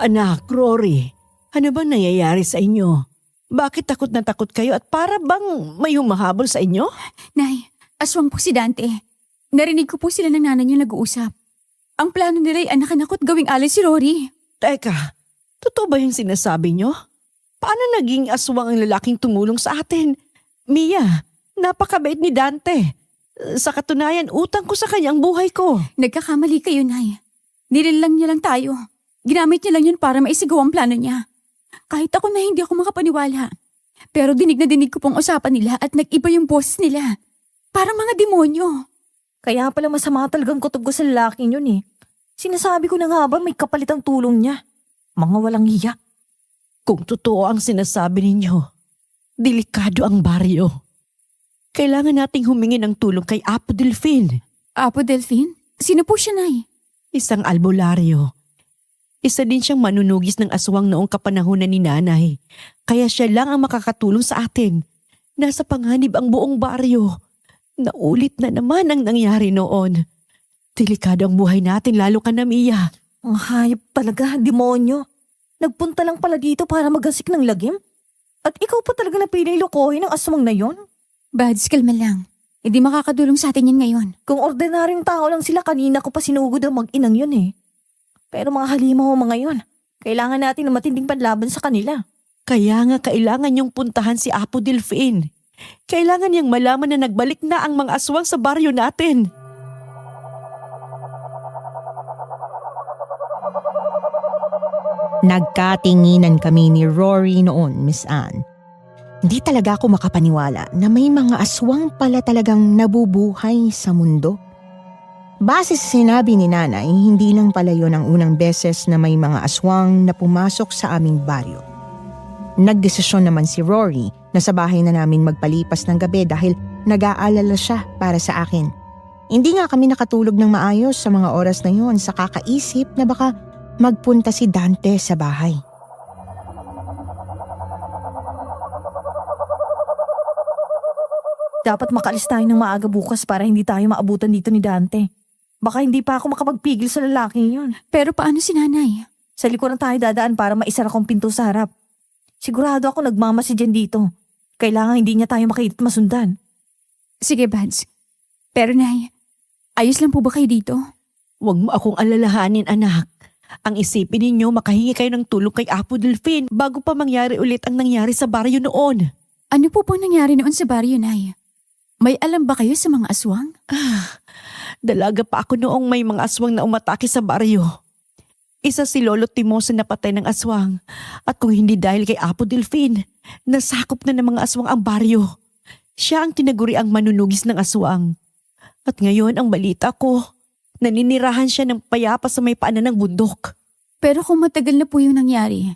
Anak, Rory, ano bang nangyayari sa inyo? Bakit takot na takot kayo at para bang may humahabol sa inyo? Nay, aswang po si Dante. Narinig ko po sila ng nanay niyo nag-uusap. Ang plano nila ay anakan ako at gawing alay si Rory. Teka, totoo ba yung sinasabi nyo? Paano naging aswang ang lalaking tumulong sa atin? Mia, napakabait ni Dante. Sa katunayan, utang ko sa kanya ang buhay ko. Nagkakamali kayo, Nay. Nilalang niya lang tayo. Ginamit niya lang yun para maisigaw ang plano niya. Kahit ako na hindi ako makapaniwala. Pero dinig na dinig ko pong usapan nila at nag-iba yung boses nila. Parang mga demonyo. Kaya pala masama talagang kutob ko sa lalaking yun eh. Sinasabi ko na nga ba may kapalit ang tulong niya. Mga walang hiya. Kung totoo ang sinasabi ninyo, delikado ang baryo. Kailangan nating humingi ng tulong kay Apo Delphine. Apo Delphine? Sino po siya, Nay? Isang albularyo. Isa din siyang manunugis ng aswang noong kapanahunan ni nanay. Kaya siya lang ang makakatulong sa atin. Nasa panganib ang buong baryo. Naulit na naman ang nangyari noon. Delikado ang buhay natin lalo ka na, Mia. Ang hayop talaga, demonyo. Nagpunta lang pala dito para magasik ng lagim? At ikaw pa talaga napiling lokohin ng aswang na yon? Bads, kalma lang. Hindi makakadulong sa atin yan ngayon. Kung ordinaryong tao lang sila, kanina ko pa sinugod ang mag-inang yun eh. Pero mga halimaw mga yon, kailangan natin ng matinding panlaban sa kanila. Kaya nga kailangan yung puntahan si Apo Delphine. Kailangan niyang malaman na nagbalik na ang mga aswang sa baryo natin. Nagkatinginan kami ni Rory noon, Miss Anne. Hindi talaga ako makapaniwala na may mga aswang pala talagang nabubuhay sa mundo. Base sa sinabi ni nanay, hindi lang pala yun ang unang beses na may mga aswang na pumasok sa aming baryo. Nagdesisyon naman si Rory na sa bahay na namin magpalipas ng gabi dahil nag-aalala siya para sa akin. Hindi nga kami nakatulog ng maayos sa mga oras na yon sa kakaisip na baka magpunta si Dante sa bahay. Dapat makaalis tayo ng maaga bukas para hindi tayo maabutan dito ni Dante. Baka hindi pa ako makapagpigil sa lalaking yun. Pero paano si nanay? Sa likuran tayo dadaan para maisara kong pinto sa harap. Sigurado ako nagmamasid dyan dito. Kailangan hindi niya tayo makita at masundan. Sige, Bads. Pero nay, ayos lang po ba kayo dito? Huwag mo akong alalahanin, anak. Ang isipin ninyo, makahingi kayo ng tulong kay Apo Delfin bago pa mangyari ulit ang nangyari sa baryo noon. Ano po nangyari noon sa baryo, nay? May alam ba kayo sa mga aswang? Dalaga pa ako noong may mga aswang na umatake sa baryo. Isa si Lolo Timoso na patay ng aswang. At kung hindi dahil kay Apo Delfin, nasakop na ng mga aswang ang baryo. Siya ang tinaguri ang manunugis ng aswang. At ngayon ang balita ko, naninirahan siya ng payapa sa may paanan ng bundok. Pero kung matagal na po yung nangyari,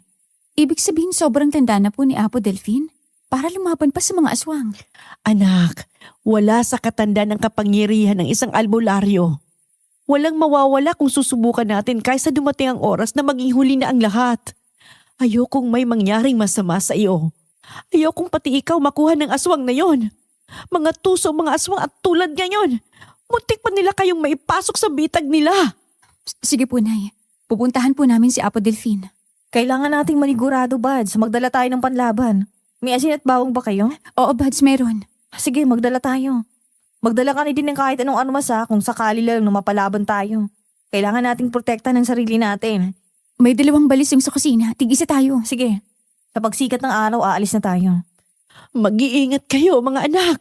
ibig sabihin sobrang tanda na po ni Apo Delfin para lumaban pa sa mga aswang. Anak, wala sa katanda ng kapangyarihan ng isang albularyo. Walang mawawala kung susubukan natin kaysa dumating ang oras na maging huli na ang lahat. Ayokong may mangyaring masama sa iyo. Ayokong pati ikaw makuha ng aswang na yon. Mga tuso, mga aswang at tulad ngayon. Muntik pa nila kayong maipasok sa bitag nila. Sige po, nay. Pupuntahan po namin si Apo Delfin. Kailangan nating manigurado, Bads. Magdala tayo ng panlaban. May asin at bawang ba kayo? Oo, Bads, meron. Sige, magdala tayo. Magdala ka na din ng kahit anong armas kung sakali lang na mapalaban tayo. Kailangan nating protektahan ng sarili natin. May 2 balisong sa kusina. Tig-isa tayo. Sige, sa pagsikat ng araw, aalis na tayo. Mag-iingat kayo, mga anak.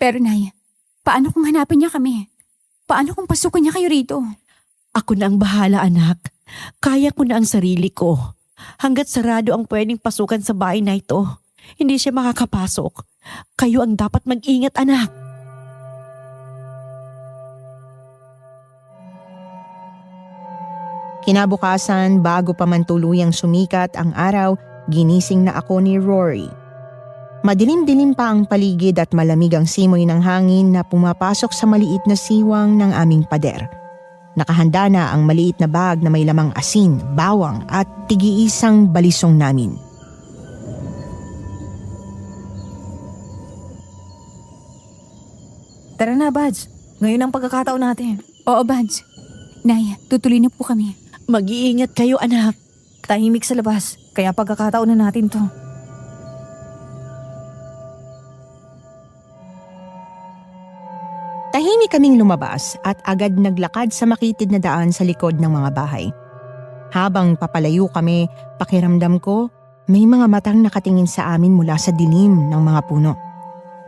Pero nay, paano kung hanapin niya kami? Paano kung pasukan niya kayo rito? Ako na ang bahala, anak. Kaya ko na ang sarili ko. Hanggat sarado ang pwedeng pasukan sa bahay na ito, hindi siya makakapasok. Kayo ang dapat mag-ingat, anak. Kinabukasan, bago pa man tuluyang sumikat ang araw, ginising na ako ni Rory. Madilim-dilim pa ang paligid at malamig ang simoy ng hangin na pumapasok sa maliit na siwang ng aming pader. Nakahanda na ang maliit na bag na may lamang asin, bawang at tig-iisang balisong namin. Tara na, Bads. Ngayon ang pagkakataon natin. Oo, Bads. Nay, tutuloy na po kami. Mag-iingat kayo, anak. Tahimik sa labas, kaya pagkakataon na natin to. Tahimik kaming lumabas at agad naglakad sa makitid na daan sa likod ng mga bahay. Habang papalayo kami, pakiramdam ko may mga matang nakatingin sa amin mula sa dilim ng mga puno.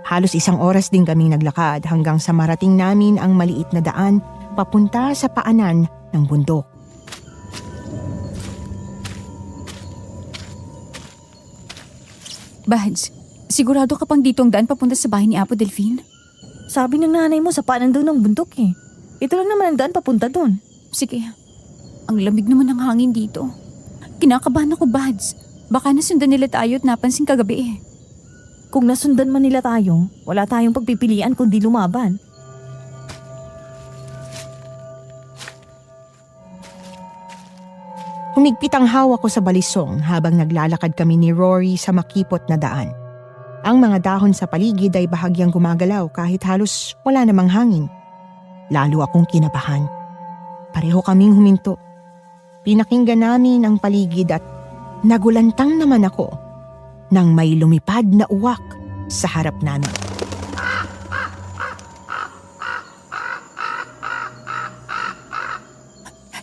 Halos 1 oras din kaming naglakad hanggang sa marating namin ang maliit na daan papunta sa paanan ng bundok. Bads, sigurado ka pang dito ang daan papunta sa bahay ni Apo Delfin? Sabi ng nanay mo sa paanan doon ng bundok eh. Ito lang naman ang daan papunta doon. Sige, ang lamig naman ng hangin dito. Kinakabahan ako, Bads. Baka nasundan nila tayo at napansin kagabi eh. Kung nasundan man nila tayo, wala tayong pagpipilian kundi lumaban. Humigpit ang hawak ko sa balisong habang naglalakad kami ni Rory sa makipot na daan. Ang mga dahon sa paligid ay bahagyang gumagalaw kahit halos wala namang hangin. Lalo akong kinabahan. Pareho kaming huminto. Pinakinggan namin ang paligid at nagulantang naman ako nang may lumipad na uwak sa harap namin.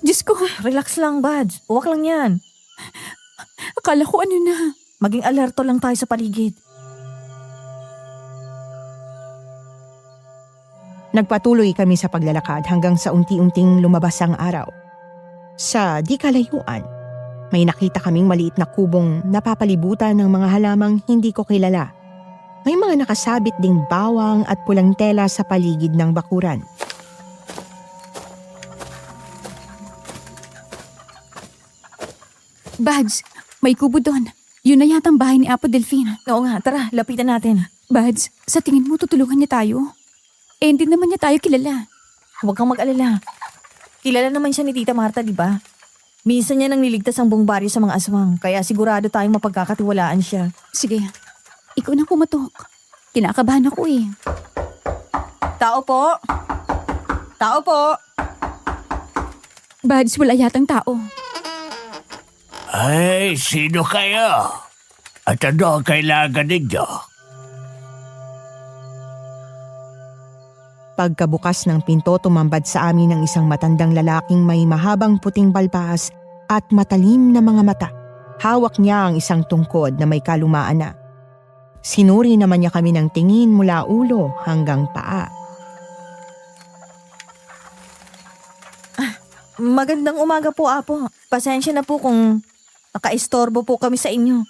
Diyos ko, Relax lang, Bads. Uwak lang yan. akala ko ano na. Maging alerto lang tayo sa paligid. Nagpatuloy kami sa paglalakad hanggang sa unti-unting lumabas ang araw. Sa di kalayuan, may nakita kaming maliit na kubong napapalibutan ng mga halamang hindi ko kilala. May mga nakasabit ding bawang at pulang tela sa paligid ng bakuran. Buds, may kubo doon. Yun na yatang bahay ni Apo Delphine. Oo nga, tara, lapitan natin. Buds, sa tingin mo tutulungan niya tayo? Eh, hindi naman niya tayo kilala. Huwag kang mag-alala. Kilala naman siya ni Tita Marta, di ba? Minsan niya nang niligtas ang buong baryo sa mga aswang, kaya sigurado tayong mapagkakatiwalaan siya. Sige, ikaw na kumatok. Kinakabahan ako eh. Tao po! Tao po! Buds, wala yatang tao. Ay, sino kayo? At ano ang kailangan ninyo? Pagkabukas ng pinto, tumambad sa amin ang isang matandang lalaking may mahabang puting balbas at matalim na mga mata. Hawak niya ang isang tungkod na may kalumaan na. Sinuri naman niya kami ng tingin mula ulo hanggang paa. Magandang umaga po, Apo. Pasensya na po kung nakaistorbo po kami sa inyo.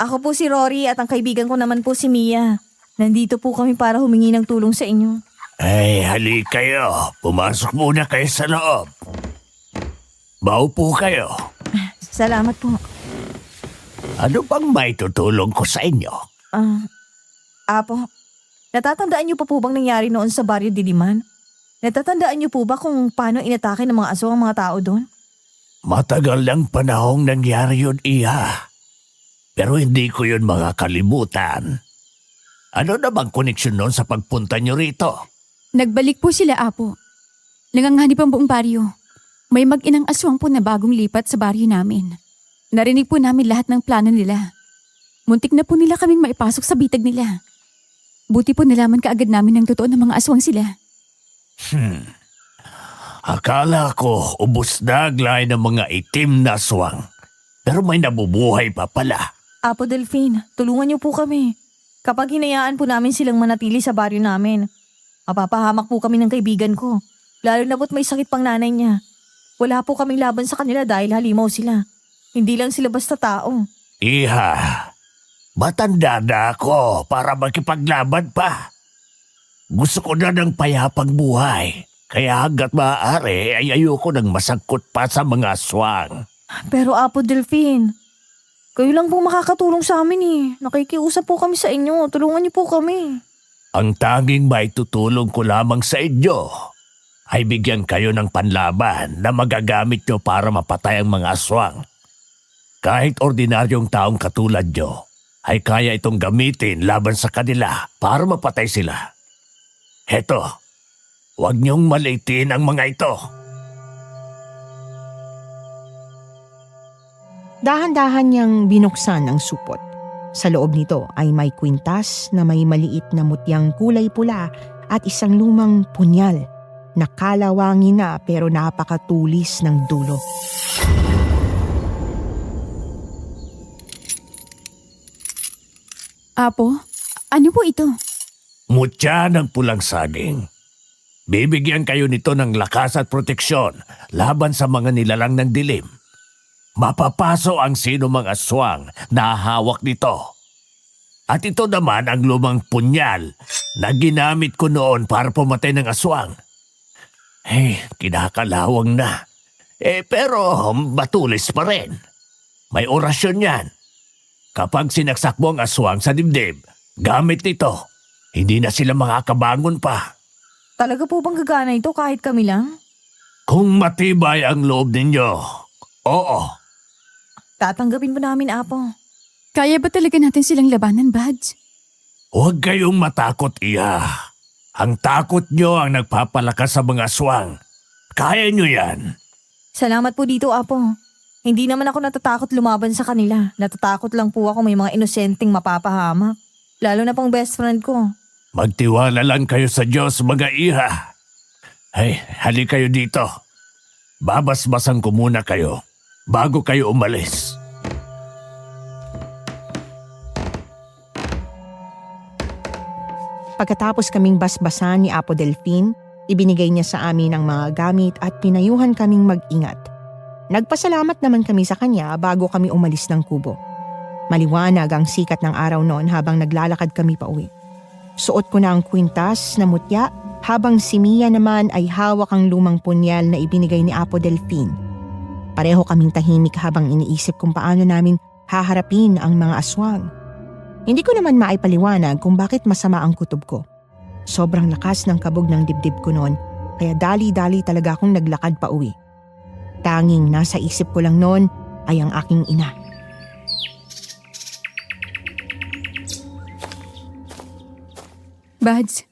Ako po si Rory at ang kaibigan ko naman po si Mia. Nandito po kami para humingi ng tulong sa inyo. Ay, hali kayo. Pumasok muna kayo sa loob. Maupo kayo. Salamat po. Ano bang may tutulong ko sa inyo? Apo, natatandaan niyo pa po bang nangyari noon sa Baryo Diliman? Natatandaan niyo po ba kung paano inatake ng mga aswang ang mga tao doon? Matagal ng panahong nangyari yun, Iha. Pero hindi ko yun makakalimutan. Ano na bang koneksyon noon sa pagpunta nyo rito? Nagbalik po sila, Apo. Nanganganib ang buong baryo. May mag-inang aswang po na bagong lipat sa baryo namin. Narinig po namin lahat ng plano nila. Muntik na po nila kaming maipasok sa bitag nila. Buti po nalaman kaagad namin ng totoo ng mga aswang sila. Akala ko ubos na ang lahi ng mga itim na aswang. Pero may nabubuhay pa pala. Apo Delphine, tulungan niyo po kami. Kapag hinayaan po namin silang manatili sa baryo namin, mapapahamak po kami ng kaibigan ko. Lalo na po't may sakit pang nanay niya. Wala po kaming laban sa kanila dahil halimaw sila. Hindi lang sila basta tao. Iha, matanda na ako para makipaglaban pa. Gusto ko na ng payapang buhay. Kaya hanggat maaari ay ayoko nang masangkot pa sa mga aswang. Pero Apo Delphine, kayo lang po makakatulong sa amin eh. Nakikiusap po kami sa inyo. Tulungan niyo po kami. Ang tanging may tutulong ko lamang sa inyo ay bigyan kayo ng panlaban na magagamit nyo para mapatay ang mga aswang. Kahit ordinaryong taong katulad nyo ay kaya itong gamitin laban sa kanila para mapatay sila. Heto, huwag niyong maliitin ang mga ito. Dahan-dahan niyang binuksan ang supot. Sa loob nito ay may kwintas na may maliit na mutyang kulay pula at isang lumang punyal na kalawangin na pero napakatulis ng dulo. Apo, ano po ito? Mutya ng pulang saging. Bibigyan kayo nito ng lakas at proteksyon laban sa mga nilalang ng dilim. Mapapaso ang sino mang aswang na hawak nito. At ito naman ang lumang punyal na ginamit ko noon para pumatay ng aswang. Kinakalawang na. Pero matulis pa rin. May orasyon yan. Kapag sinaksak mo ang aswang sa dibdib, gamit nito. Hindi na sila makakabangon pa. Talaga po bang gagana ito kahit kami lang? Kung matibay ang loob ninyo, oo. Tatanggapin po namin, Apo. Kaya ba talaga natin silang labanan, Buds? Huwag kayong matakot, Iha. Ang takot nyo ang nagpapalakas sa mga aswang. Kaya nyo yan. Salamat po dito, Apo. Hindi naman ako natatakot lumaban sa kanila. Natatakot lang po ako may mga inosenteng mapapahamak. Lalo na pong best friend ko. Magtiwala lang kayo sa Diyos, mga Iha. Hali kayo dito. Babasbasan ko muna kayo bago kayo umalis. Pagkatapos kaming basbasan ni Apo Delphine, ibinigay niya sa amin ang mga gamit at pinayuhan kaming mag-ingat. Nagpasalamat naman kami sa kanya bago kami umalis ng kubo. Maliwanag ang sikat ng araw noon habang naglalakad kami pauwi. Suot ko na ang kwintas na mutya habang si Mia naman ay hawak ang lumang punyal na ibinigay ni Apo Delphine. Pareho kaming tahimik habang iniisip kung paano namin haharapin ang mga aswang. Hindi ko naman maipaliwanag kung bakit masama ang kutob ko. Sobrang lakas ng kabog ng dibdib ko noon, kaya dali-dali talaga akong naglakad pa uwi. Tanging nasa isip ko lang noon ay ang aking ina. Bads,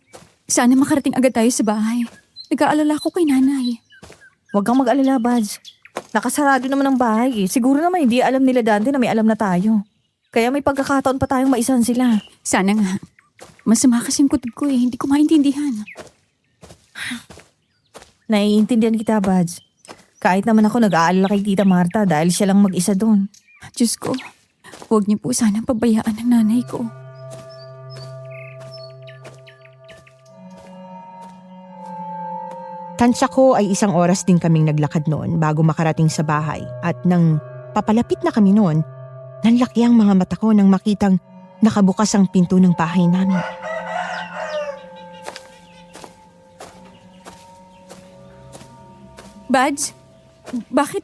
sana makarating agad tayo sa bahay. Nag-aalala ko kay nanay. Huwag kang mag-alala, Buds. Nakasarado naman ang bahay eh. Siguro naman hindi alam nila Dante na may alam na tayo. Kaya may pagkakataon pa tayong maisan sila. Sana nga. Masama kasing kutob ko eh. Hindi ko maintindihan. Naiintindihan kita, Buds. Kahit naman ako nag-aalala kay Tita Marta dahil siya lang mag-isa doon. Diyos ko, huwag niyo po sanang pabayaan ng nanay ko. Tansya ko ay 1 oras din kaming naglakad noon bago makarating sa bahay at nang papalapit na kami noon, nanlaki ang mga mata ko nang makitang nakabukas ang pinto ng bahay namin. Bads, bakit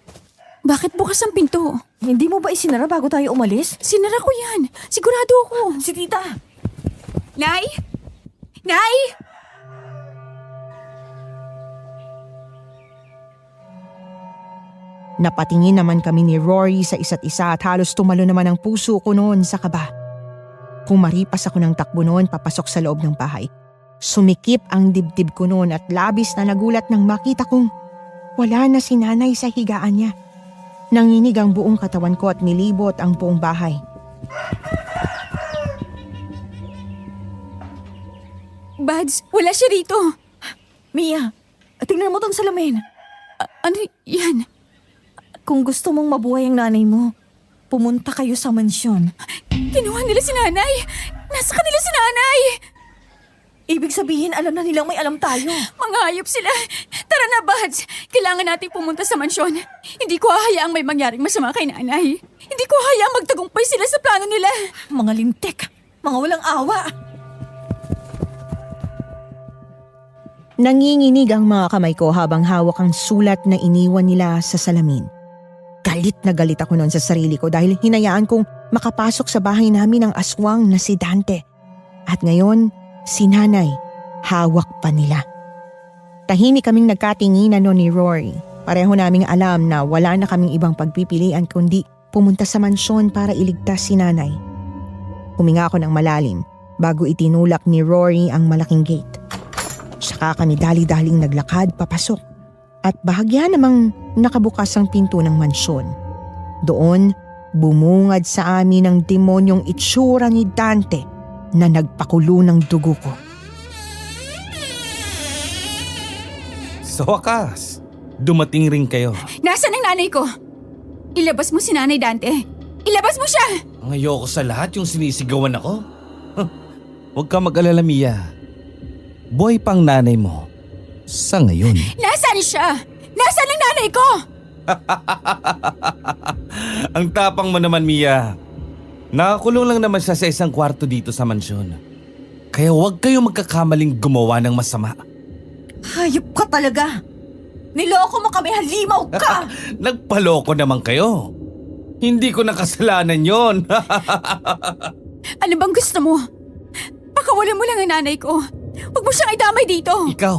bukas ang pinto? Hindi mo ba isinara bago tayo umalis? Sinara ko yan. Sigurado ako. Si Tita! Nay! Nay! Napatingin naman kami ni Rory sa isa't isa at halos tumalo naman ang puso ko noon sa kaba. Kumaripas ako ng takbo noon papasok sa loob ng bahay. Sumikip ang dibdib ko noon at labis na nagulat nang makita kong wala na si nanay sa higaan niya. Nanginig ang buong katawan ko at nilibot ang buong bahay. Bads, wala siya rito. Mia, tingnan mo tong salamin. Ano yan? Kung gusto mong mabuhay ang nanay mo, pumunta kayo sa mansyon. Kinuha nila si nanay. Nasa kanila si nanay. Ibig sabihin, alam na nilang may alam tayo. Mga hayop sila. Tara na, Bads. Kailangan natin pumunta sa mansyon. Hindi ko hahayaang may mangyaring masama kay nanay. Hindi ko hahayaang magtagumpay sila sa plano nila. Mga lintik, mga walang awa. Nanginginig ang mga kamay ko habang hawak ang sulat na iniwan nila sa salamin. Galit na galit ako noon sa sarili ko dahil hinayaan kong makapasok sa bahay namin ang aswang na si Dante. At ngayon, si nanay, hawak pa nila. Tahimik kaming nagkatinginan noon ni Rory. Pareho naming alam na wala na kaming ibang pagpipilian kundi pumunta sa mansyon para iligtas si nanay. Huminga ako ng malalim bago itinulak ni Rory ang malaking gate. Saka kami dali-daling naglakad papasok at bahagya namang nakabukas ang pinto ng mansyon. Doon, bumungad sa amin ang demonyong itsura ni Dante na nagpakulo ng dugo ko. Sa wakas, dumating rin kayo. Nasaan ang nanay ko? Ilabas mo si nanay, Dante. Ilabas mo siya! Ang ayoko sa lahat yung sinisigawan ako. Huwag ka mag-alala, Mia. Buhay pang nanay mo. Sa ngayon. Nasaan siya? Nasaan ang nanay ko? Ang tapang mo naman, Mia. Nakakulong lang naman siya sa isang kwarto dito sa mansyon. Kaya huwag kayong magkakamaling gumawa ng masama. Hayop ka talaga. Niloko mo kami, halimaw ka. Nagpaloko naman kayo. Hindi ko nakasalanan yon. Ano bang gusto mo? Pakawalan mo lang ang nanay ko. Huwag mo siyang idamay dito. Ikaw,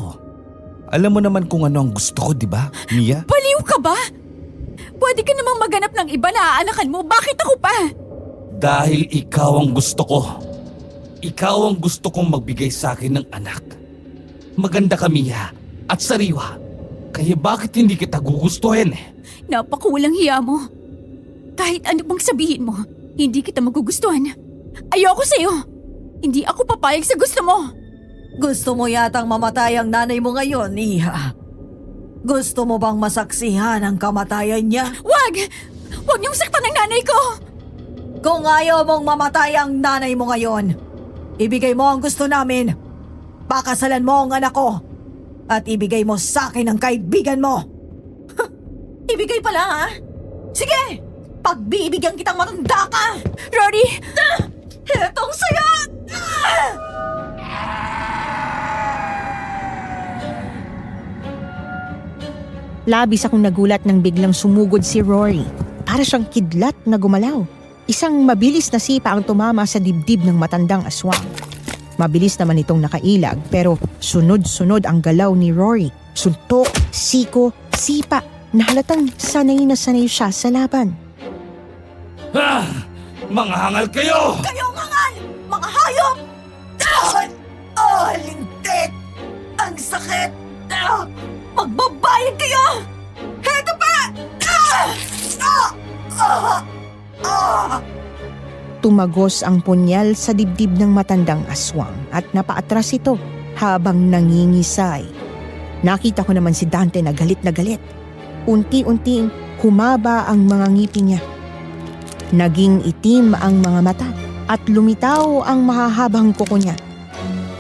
alam mo naman kung ano ang gusto ko, di ba, Mia? Baliw ka ba? Pwede ka namang maganap ng iba na aanakan mo. Bakit ako pa? Dahil ikaw ang gusto ko. Ikaw ang gusto kong magbigay sa akin ng anak. Maganda ka, Mia, at sariwa. Kaya bakit hindi kita gugustuhin? Napakawalang hiya mo. Kahit ano pang sabihin mo, hindi kita magugustuhan. Ayoko sa'yo. Hindi ako papayag sa gusto mo. Gusto mo yatang mamatay ang nanay mo ngayon, Iha? Gusto mo bang masaksihan ang kamatayan niya? Wag! Wag niyong saktan ang nanay ko! Kung ayaw mong mamatay ang nanay mo ngayon, ibigay mo ang gusto namin. Pakasalan mo ang anak ko. At ibigay mo sa akin ang kaibigan mo. Ibigay pala, ha? Sige! Pagbibigyan kitang matanda ka! Rory! Hetong saya! Labis akong nagulat nang biglang sumugod si Rory. Para siyang kidlat na gumalaw. Isang mabilis na sipa ang tumama sa dibdib ng matandang aswang. Mabilis naman itong nakailag pero sunod-sunod ang galaw ni Rory. Suntok, siko, sipa na halatang sanay na sanay siya sa laban. Ah! Mga hangal kayo! Kayong hangal! Mga hayop! Lintik! Ang sakit! Magbabayad kayo! Heto pa! Tumagos ang punyal sa dibdib ng matandang aswang at napaatras ito habang nangingisay. Nakita ko naman si Dante na galit na galit. Unti-unting humaba ang mga ngipin niya. Naging itim ang mga mata at lumitaw ang mahahabang kuko niya.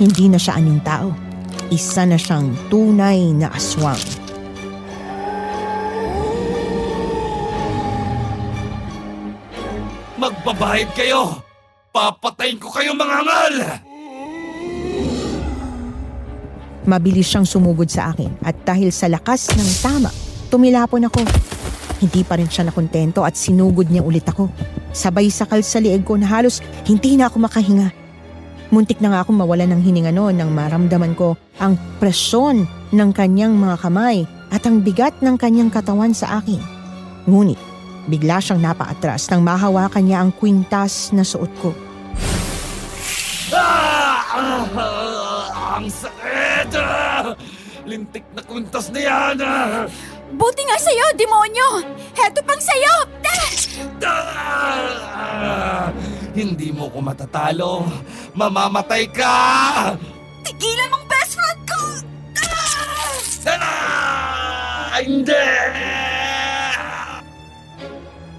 Hindi na siya anyong tao. Isa na siyang tunay na aswang. Magbabayad kayo! Papatayin ko kayo, mga hangal! Mabilis siyang sumugod sa akin at dahil sa lakas ng tama, tumilapon ako. Hindi pa rin siya nakontento at sinugod niya ulit ako. Sabay sakal sa lieg ko na halos hindi na ako makahinga. Muntik na nga akong mawalan ng hininga noon nang maramdaman ko ang presyon ng kanyang mga kamay at ang bigat ng kanyang katawan sa akin. Ngunit, bigla siyang napaatras nang mahawakan niya ang kwintas na suot ko. Ang sakit! Lintik na kuntas na yan! Buti nga sa'yo, demonyo! Heto pang sa'yo! Hindi mo ko matatalo. Mamamatay ka! Tigilan mong best friend ko! Hindi!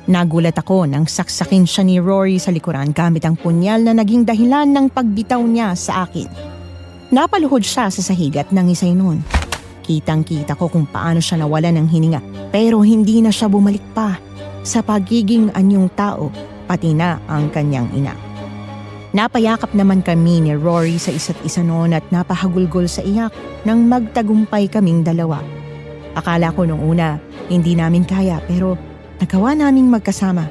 Nagulat ako nang saksakin siya ni Rory sa likuran gamit ang punyal na naging dahilan ng pagbitaw niya sa akin. Napaluhod siya sa sahig at nangisay noon. Kitang-kita ko kung paano siya nawala ng hininga pero hindi na siya bumalik pa sa pagiging anyong tao pati na ang kanyang ina. Napayakap naman kami ni Rory sa isa't isa noon at napahagulgol sa iyak nang magtagumpay kaming dalawa. Akala ko nung una hindi namin kaya pero nagawa naming magkasama.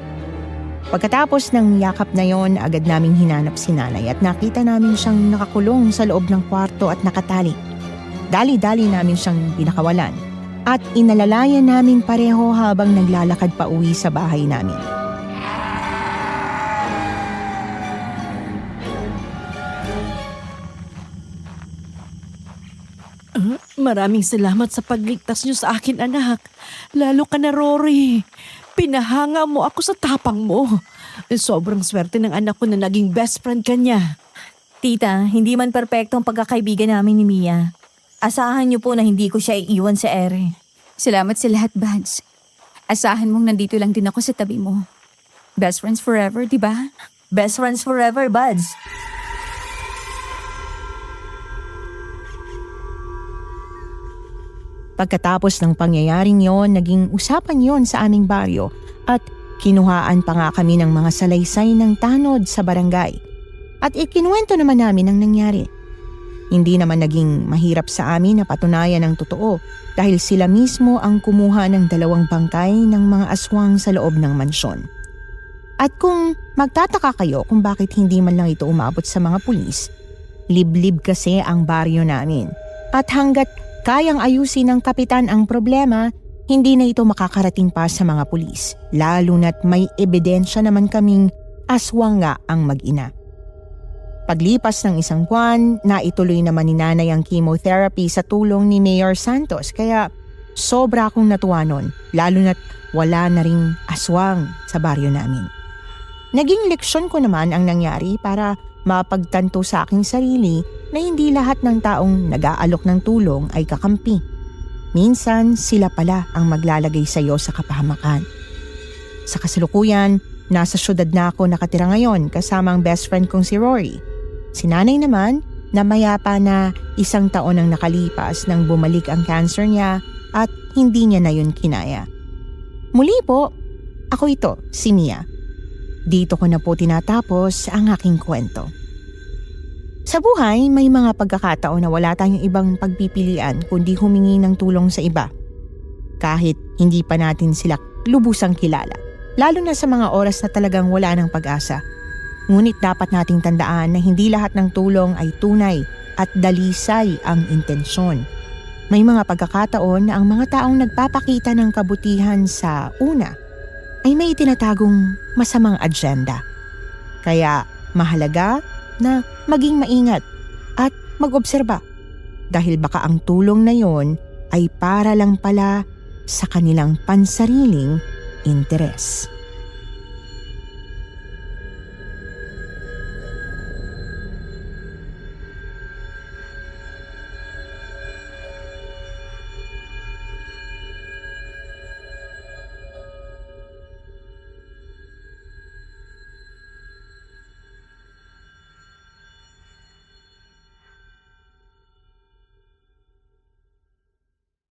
Pagkatapos ng yakap na yon, agad naming hinanap si nanay at nakita namin siyang nakakulong sa loob ng kwarto at nakatali. Dali-dali namin siyang binakawalan at inalalayan namin pareho habang naglalakad pa uwi sa bahay namin. Maraming salamat sa pagligtas niyo sa akin, anak. Lalo ka na, Rory. Pinahanga mo ako sa tapang mo. Sobrang swerte ng anak ko na naging best friend ka niya. Tita, hindi man perpekto ang pagkakaibigan namin ni Mia. Asahan niyo po na hindi ko siya iiwan sa ere. Salamat sa lahat, Buds. Asahan mong nandito lang din ako sa tabi mo. Best friends forever, di ba? Best friends forever, buds. Pagkatapos ng pangyayaring yon, naging usapan yon sa aming baryo at kinuhaan pa nga kami ng mga salaysay ng tanod sa barangay. At ikinuwento naman namin ang nangyari. Hindi naman naging mahirap sa amin na patunayan ang totoo dahil sila mismo ang kumuha ng 2 bangkay ng mga aswang sa loob ng mansyon. At kung magtataka kayo kung bakit hindi man lang ito umabot sa mga pulis, liblib kasi ang baryo namin. At hanggat kayang ayusin ng kapitan ang problema, hindi na ito makakarating pa sa mga pulis, lalo na't may ebidensya naman kaming aswang nga ang mag-ina. Paglipas ng 1 buwan, naituloy naman ni nanay ang chemotherapy sa tulong ni Mayor Santos kaya sobra akong natuwa nun, lalo na't wala na ring aswang sa baryo namin. Naging leksyon ko naman ang nangyari para mapagtanto sa aking sarili na hindi lahat ng taong nag-aalok ng tulong ay kakampi. Minsan sila pala ang maglalagay sa iyo sa kapahamakan. Sa kasalukuyan, nasa syudad na ako nakatira ngayon kasama ang best friend kong si Rory. Si nanay naman, na mayapa na 1 taon ang nakalipas nang bumalik ang cancer niya at hindi niya na yun kinaya. Muli po, ako ito, si Mia. Dito ko na po tinatapos ang aking kwento. Sa buhay, may mga pagkakataon na wala tayong ibang pagpipilian kundi humingi ng tulong sa iba. kahit hindi pa natin sila lubusang kilala. Lalo na sa mga oras na talagang wala ng pag-asa. Ngunit dapat nating tandaan na hindi lahat ng tulong ay tunay at dalisay ang intensyon. May mga pagkakataon na ang mga taong nagpapakita ng kabutihan sa una ay may itinatagong masamang agenda. Kaya mahalaga na maging maingat at mag-obserba dahil baka ang tulong na yon ay para lang pala sa kanilang pansariling interes.